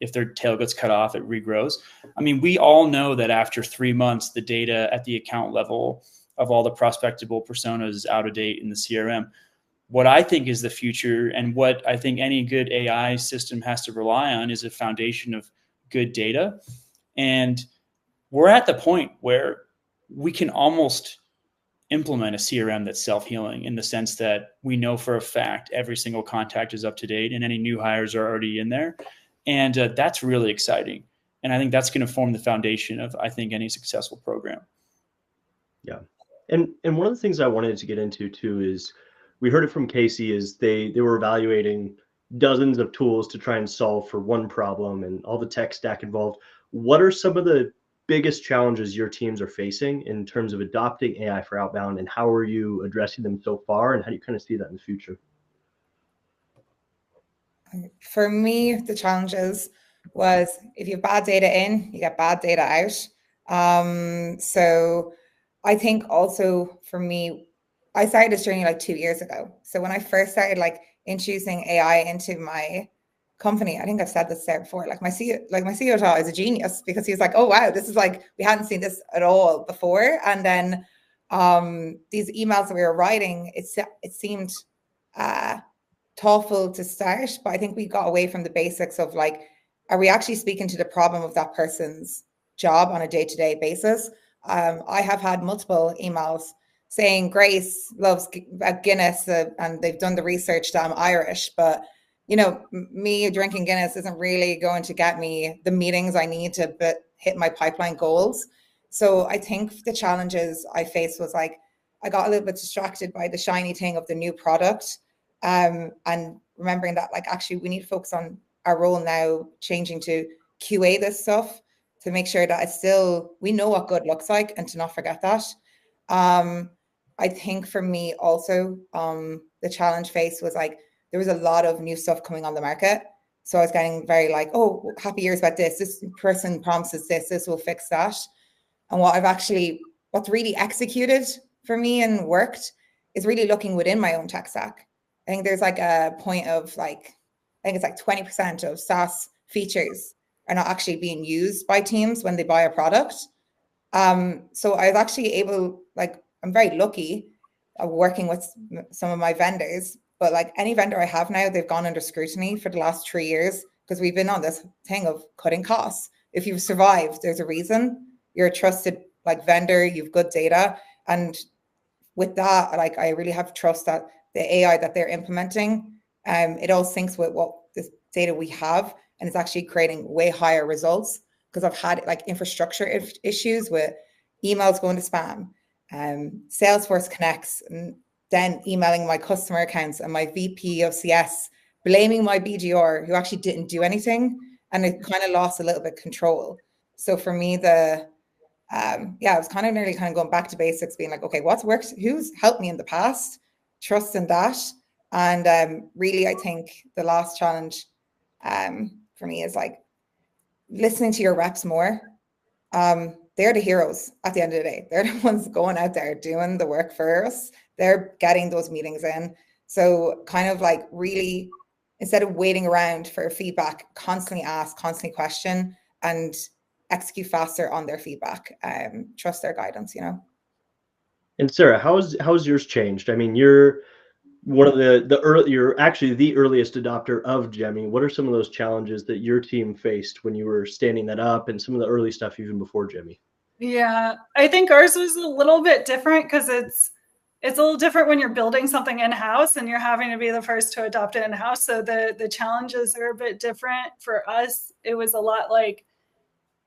if their tail gets cut off, it regrows. I mean, we all know that after 3 months, the data at the account level of all the prospectable personas is out of date in the CRM. What I think is the future, and what I think any good AI system has to rely on, is a foundation of good data. And we're at the point where we can almost implement a CRM that's self-healing, in the sense that we know for a fact every single contact is up to date and any new hires are already in there. And that's really exciting. And I think that's going to form the foundation of, I think, any successful program. Yeah. And one of the things I wanted to get into too is, we heard it from Casey, is they were evaluating dozens of tools to try and solve for one problem and all the tech stack involved. What are some of the biggest challenges your teams are facing in terms of adopting AI for outbound, and how are you addressing them so far, and how do you kind of see that in the future? For me, the challenges was, if you have bad data in, you get bad data out. So I think also for me, I started this journey like 2 years ago. So when I first started like introducing AI into my company, I think I've said this there before, like my CEO is a genius, because he was like, oh wow, this is like, we hadn't seen this at all before. And then these emails that we were writing, it seemed thoughtful to start, but I think we got away from the basics of like, are we actually speaking to the problem of that person's job on a day-to-day basis? I have had multiple emails saying Grace loves Guinness, and they've done the research that I'm Irish, but me drinking Guinness isn't really going to get me the meetings I need to hit my pipeline goals. So I think the challenges I faced was like, I got a little bit distracted by the shiny thing of the new product, and remembering that like, actually we need to focus on our role now, changing to QA this stuff to make sure that we know what good looks like, and to not forget that. I think for me also, the challenge faced was like, there was a lot of new stuff coming on the market. So I was getting very like, oh, happy years about this person promises this will fix that. And what's really executed for me and worked is really looking within my own tech stack. I think there's like a point of like, I think it's like 20% of SaaS features are not actually being used by teams when they buy a product. So I was actually able, like, I'm very lucky working with some of my vendors, but like any vendor I have now, they've gone under scrutiny for the last 3 years, because we've been on this thing of cutting costs. If you've survived, there's a reason. You're a trusted like vendor, you've good data. And with that, like, I really have trust that the AI that they're implementing, it all syncs with what this data we have, and it's actually creating way higher results. Because I've had like infrastructure issues with emails going to spam, Salesforce connects, and then emailing my customer accounts and my VP of CS, blaming my BDR who actually didn't do anything, and it kind of lost a little bit of control. So for me, it was kind of nearly kind of going back to basics, being like, okay, what's worked? Who's helped me in the past? Trust in that. And really, I think the last challenge for me is like listening to your reps more. They're the heroes at the end of the day. They're the ones going out there doing the work for us. They're getting those meetings in. So kind of like really, instead of waiting around for feedback, constantly ask, constantly question, and execute faster on their feedback. Trust their guidance, you know. And Sarah, how's yours changed? I mean, you're one of you're actually the earliest adopter of Gemmy. What are some of those challenges that your team faced when you were standing that up, and some of the early stuff even before Gemmy? Yeah, I think ours was a little bit different because it's a little different when you're building something in-house and you're having to be the first to adopt it in-house. So the challenges are a bit different. For us, it was a lot like,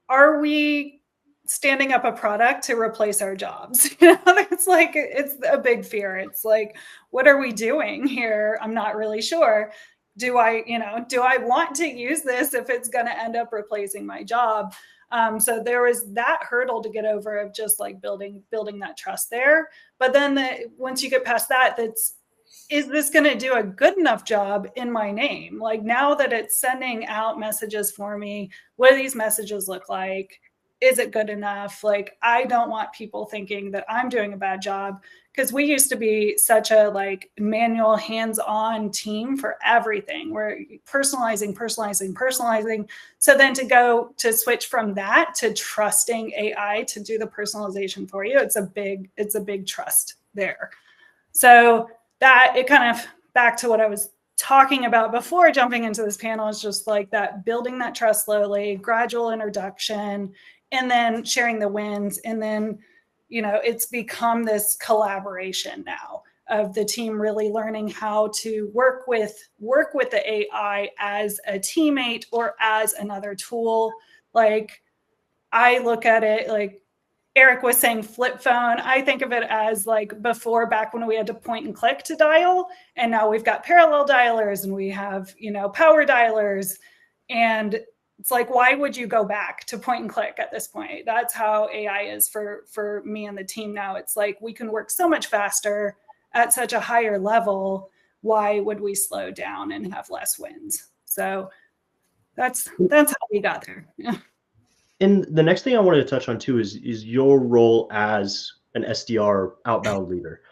are we standing up a product to replace our jobs? You know, it's like, it's a big fear. It's like, what are we doing here? I'm not really sure. Do I want to use this if it's going to end up replacing my job? So there was that hurdle to get over of just like building that trust there. But then once you get past that, is this going to do a good enough job in my name? Like, now that it's sending out messages for me, what do these messages look like? Is it good enough? Like, I don't want people thinking that I'm doing a bad job, because we used to be such a like manual, hands-on team for everything. We're personalizing. So then to switch from that to trusting AI to do the personalization for you, it's a big trust there. So that, it kind of, back to what I was talking about before jumping into this panel, is just like that, building that trust slowly, gradual introduction, and then sharing the wins. And then, it's become this collaboration now of the team really learning how to work with the AI as a teammate or as another tool. Like, I look at it like Eric was saying, flip phone. I think of it as like before, back when we had to point and click to dial, and now we've got parallel dialers and we have, power dialers. And it's like, why would you go back to point and click at this point? That's how AI is for me and the team now. It's like, we can work so much faster at such a higher level. Why would we slow down and have less wins? So that's how we got there. Yeah. And the next thing I wanted to touch on too is your role as an SDR outbound leader.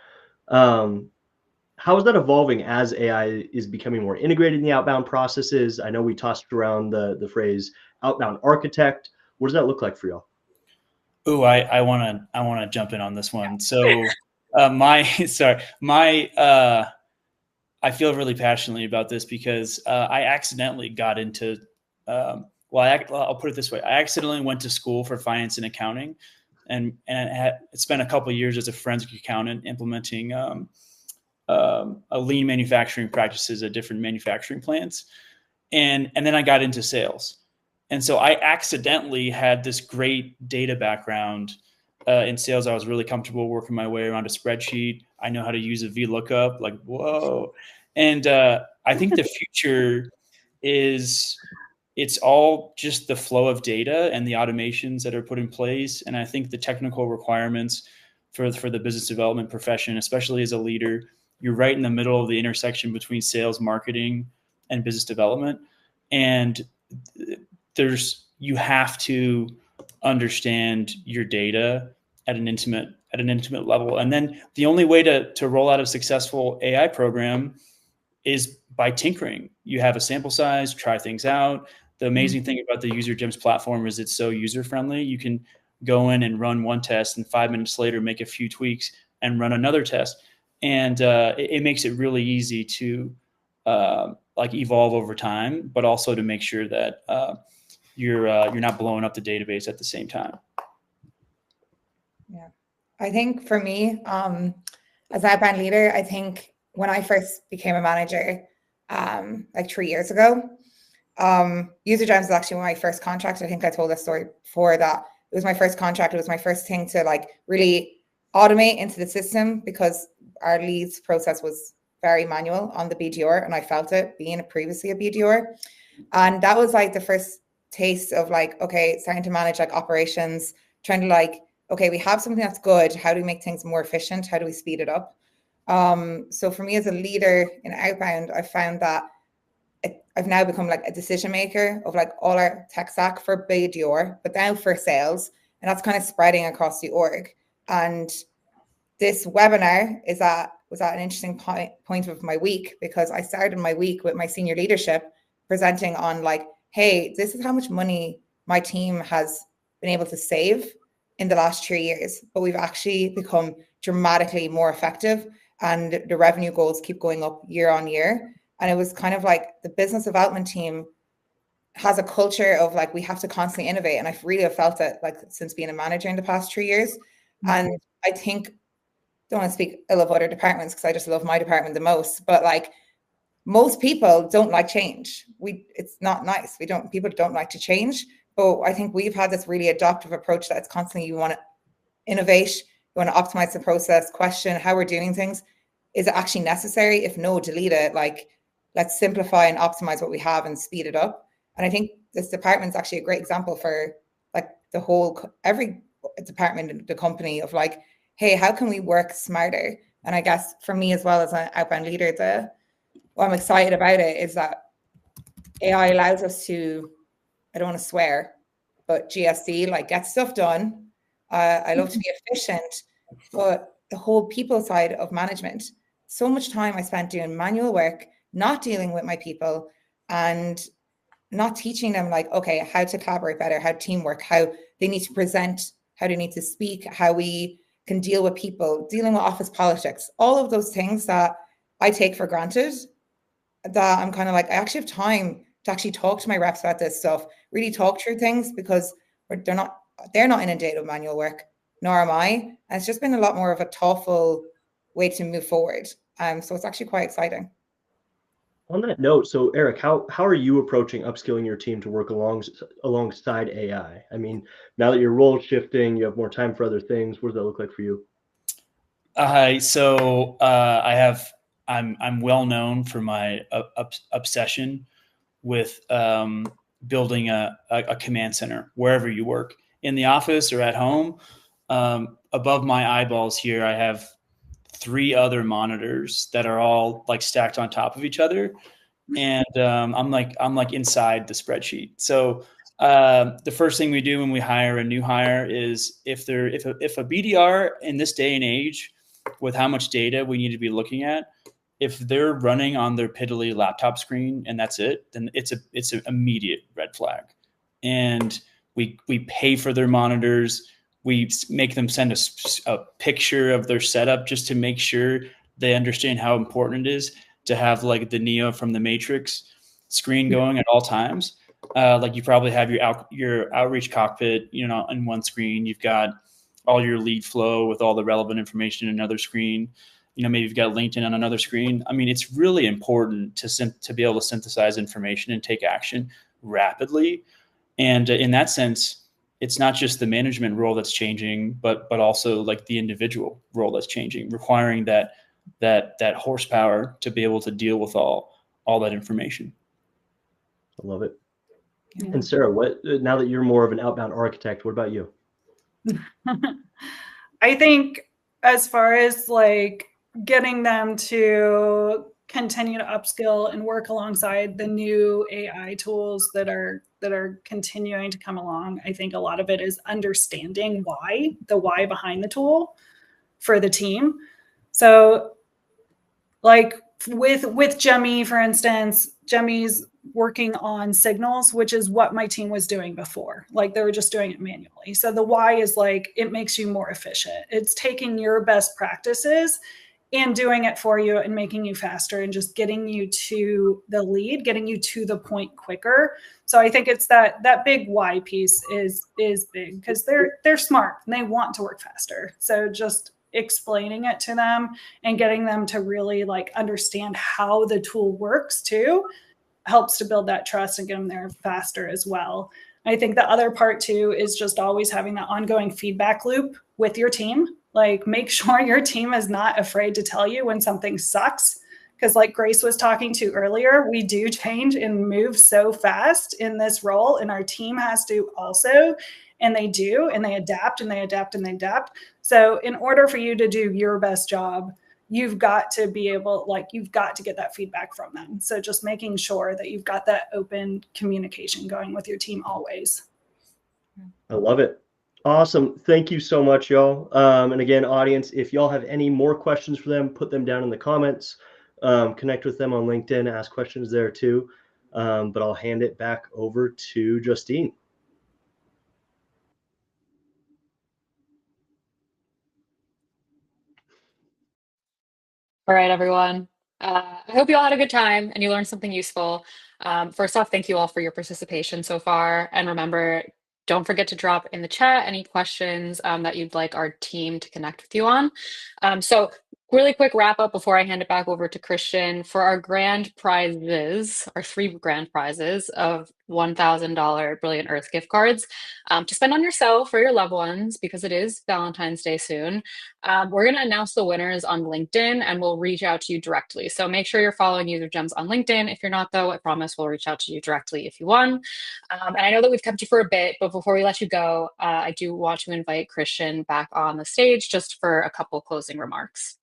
How is that evolving as AI is becoming more integrated in the outbound processes? I know we tossed around the phrase outbound architect. What does that look like for y'all? Oh, I want to jump in on this one. So I feel really passionately about this because I accidentally got into I'll put it this way. I accidentally went to school for finance and accounting, and had spent a couple of years as a forensic accountant implementing a lean manufacturing practices at different manufacturing plants. And then I got into sales. And so I accidentally had this great data background in sales. I was really comfortable working my way around a spreadsheet. I know how to use a VLOOKUP, like, whoa. And I think the future is, it's all just the flow of data and the automations that are put in place. And I think the technical requirements for the business development profession, especially as a leader, you're right in the middle of the intersection between sales, marketing, and business development. And you have to understand your data at an intimate level. And then the only way to roll out a successful AI program is by tinkering. You have a sample size, try things out. The amazing thing about the UserGems platform is it's so user-friendly. You can go in and run one test, and 5 minutes later make a few tweaks and run another test. And it makes it really easy to evolve over time, but also to make sure that you're not blowing up the database at the same time. Yeah, I think for me, as outbound leader, I think when I first became a manager, like 3 years ago, UserGems was actually my first contract. I think I told this story before, that it was my first contract. It was my first thing to like really automate into the system, because our leads process was very manual on the BDR, and I felt it being previously a BDR. And that was like the first taste of like, okay, starting to manage like operations, trying to like, okay, we have something that's good. How do we make things more efficient? How do we speed it up? So for me as a leader in outbound, I found that I've now become like a decision maker of like all our tech stack for BDR, but now for sales, and that's kind of spreading across the org. And this webinar is at was at an interesting point of my week, because I started my week with my senior leadership presenting on like, hey, this is how much money my team has been able to save in the last 3 years, but we've actually become dramatically more effective, and the revenue goals keep going up year on year. And it was kind of like the business development team has a culture of like, we have to constantly innovate. And I've really felt it like since being a manager in the past 3 years. And I think, don't want to speak ill of other departments because I just love my department the most, but like most people don't like change. It's not nice. People don't like to change. But I think we've had this really adaptive approach that's constantly, you want to innovate, you want to optimize the process, question how we're doing things. Is it actually necessary? If no, delete it. Like, let's simplify and optimize what we have and speed it up. And I think this department is actually a great example for like every department in the company of like, hey, how can we work smarter? And I guess for me as well as an outbound leader, what I'm excited about it is that AI allows us to, I don't want to swear, but GSD, like get stuff done. I love to be efficient, but the whole people side of management, so much time I spent doing manual work, not dealing with my people and not teaching them like, okay, how to collaborate better, how teamwork, how they need to present, how they need to speak, how we can deal with people, dealing with office politics, all of those things that I take for granted, that I'm kind of like, I actually have time to actually talk to my reps about this stuff, really talk through things, because they're not inundated with manual work, nor am I. And it's just been a lot more of a thoughtful way to move forward. So it's actually quite exciting. On that note, so Eric, how are you approaching upskilling your team to work alongside AI? I mean, now that your role shifting, you have more time for other things. What does that look like for you? I'm well known for my obsession with building a command center wherever you work, in the office or at home. Above my eyeballs here, I have 3 other monitors that are all like stacked on top of each other, and I'm like inside the spreadsheet. So the first thing we do when we hire a new hire is if a BDR in this day and age, with how much data we need to be looking at, if they're running on their piddly laptop screen and that's it, then it's an immediate red flag. And we pay for their monitors. We make them send a picture of their setup just to make sure they understand how important it is to have like the Neo from the Matrix screen going at all times. Like you probably have your outreach cockpit, in one screen. You've got all your lead flow with all the relevant information in another screen. Maybe you've got LinkedIn on another screen. I mean, it's really important to be able to synthesize information and take action rapidly. And in that sense, it's not just the management role that's changing, but also like the individual role that's changing, requiring that horsepower to be able to deal with all that information. I love it. Yeah. And Sarah, now that you're more of an outbound architect, what about you? I think as far as like getting them to continue to upskill and work alongside the new AI tools that are continuing to come along, I think a lot of it is understanding the why behind the tool for the team. So like with Jemmy, for instance, Jemmy's working on signals, which is what my team was doing before. Like they were just doing it manually. So the why is like, it makes you more efficient. It's taking your best practices and doing it for you and making you faster and just getting you to the lead, getting you to the point quicker. So I think it's that big why piece is big, because they're smart and they want to work faster. So just explaining it to them and getting them to really like understand how the tool works too helps to build that trust and get them there faster as well. I think the other part too is just always having that ongoing feedback loop with your team. Like make sure your team is not afraid to tell you when something sucks. Because like Grace was talking to earlier, we do change and move so fast in this role, and our team has to also, and they do, and they adapt and they adapt and they adapt. So in order for you to do your best job, you've got to be able, you've got to get that feedback from them. So just making sure that you've got that open communication going with your team always. I love it. Awesome. Thank you so much, y'all. And again, audience, if y'all have any more questions for them, put them down in the comments. Connect with them on LinkedIn, ask questions there too. But I'll hand it back over to Justine. All right, everyone. I hope you all had a good time and you learned something useful. First off, thank you all for your participation so far. And remember, don't forget to drop in the chat any questions that you'd like our team to connect with you on. So really quick wrap up before I hand it back over to Christian. For our grand prizes, our 3 grand prizes of $1,000 Brilliant Earth gift cards to spend on yourself or your loved ones, because it is Valentine's Day soon. We're going to announce the winners on LinkedIn and we'll reach out to you directly. So make sure you're following UserGems on LinkedIn. If you're not, though, I promise we'll reach out to you directly if you won. And I know that we've kept you for a bit, but before we let you go, I do want to invite Christian back on the stage just for a couple closing remarks.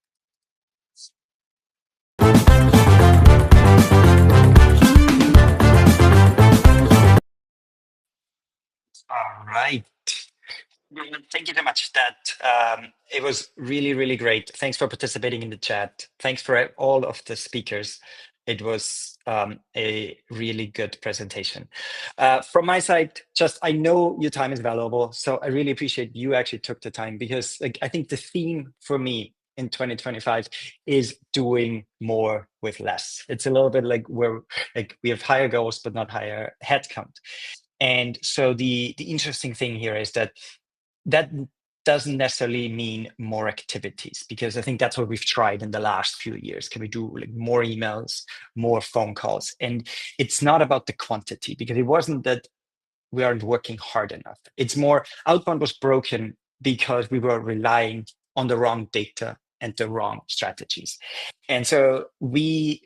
All right. Thank you so much. That it was really, really great. Thanks for participating in the chat. Thanks for all of the speakers. It was a really good presentation. From my side, just I know your time is valuable, so I really appreciate you actually took the time, because like I think the theme for me in 2025 is doing more with less. It's a little bit like we have higher goals but not higher headcount. And so the interesting thing here is that doesn't necessarily mean more activities, because I think that's what we've tried in the last few years. Can we do like more emails, more phone calls? And it's not about the quantity, because it wasn't that we aren't working hard enough. It's more Outbound was broken because we were relying on the wrong data and the wrong strategies. And so we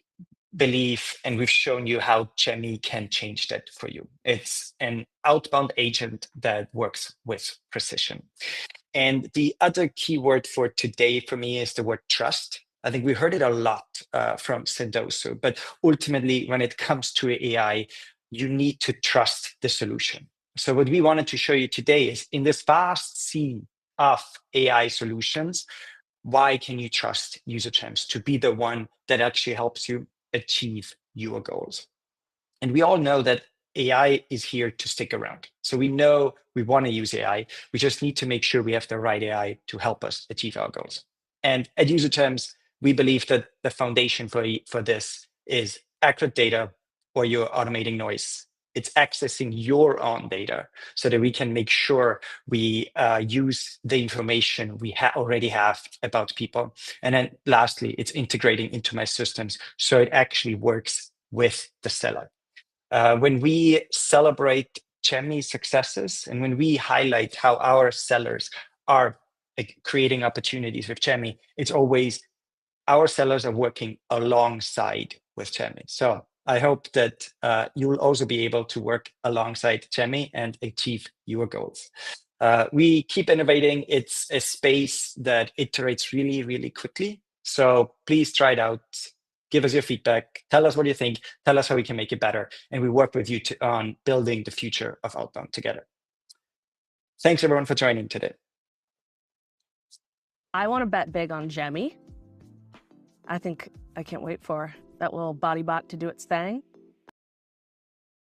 believe, and we've shown you how Gemmy can change that for you. It's an outbound agent that works with precision. And the other keyword for today for me is the word trust. I think we heard it a lot from Sendoso, but ultimately when it comes to AI, you need to trust the solution. So what we wanted to show you today is in this vast sea of AI solutions, why can you trust UserGems to be the one that actually helps you achieve your goals? And we all know that AI is here to stick around. So we know we want to use AI. We just need to make sure we have the right AI to help us achieve our goals. And at UserGems, we believe that the foundation for this is accurate data, or you're automating noise. It's accessing your own data so that we can make sure we use the information we already have about people. And then lastly, it's integrating into my systems so it actually works with the seller. When we celebrate Gemmy successes and when we highlight how our sellers are creating opportunities with Gemmy, it's always our sellers are working alongside with Gemmy. So I hope that you'll also be able to work alongside Gemmy and achieve your goals. We keep innovating. It's a space that iterates really, really quickly. So please try it out. Give us your feedback. Tell us what you think. Tell us how we can make it better. And we work with you on building the future of Outbound together. Thanks, everyone, for joining today. I want to bet big on Gemmy. I can't wait for that little body bot to do its thing.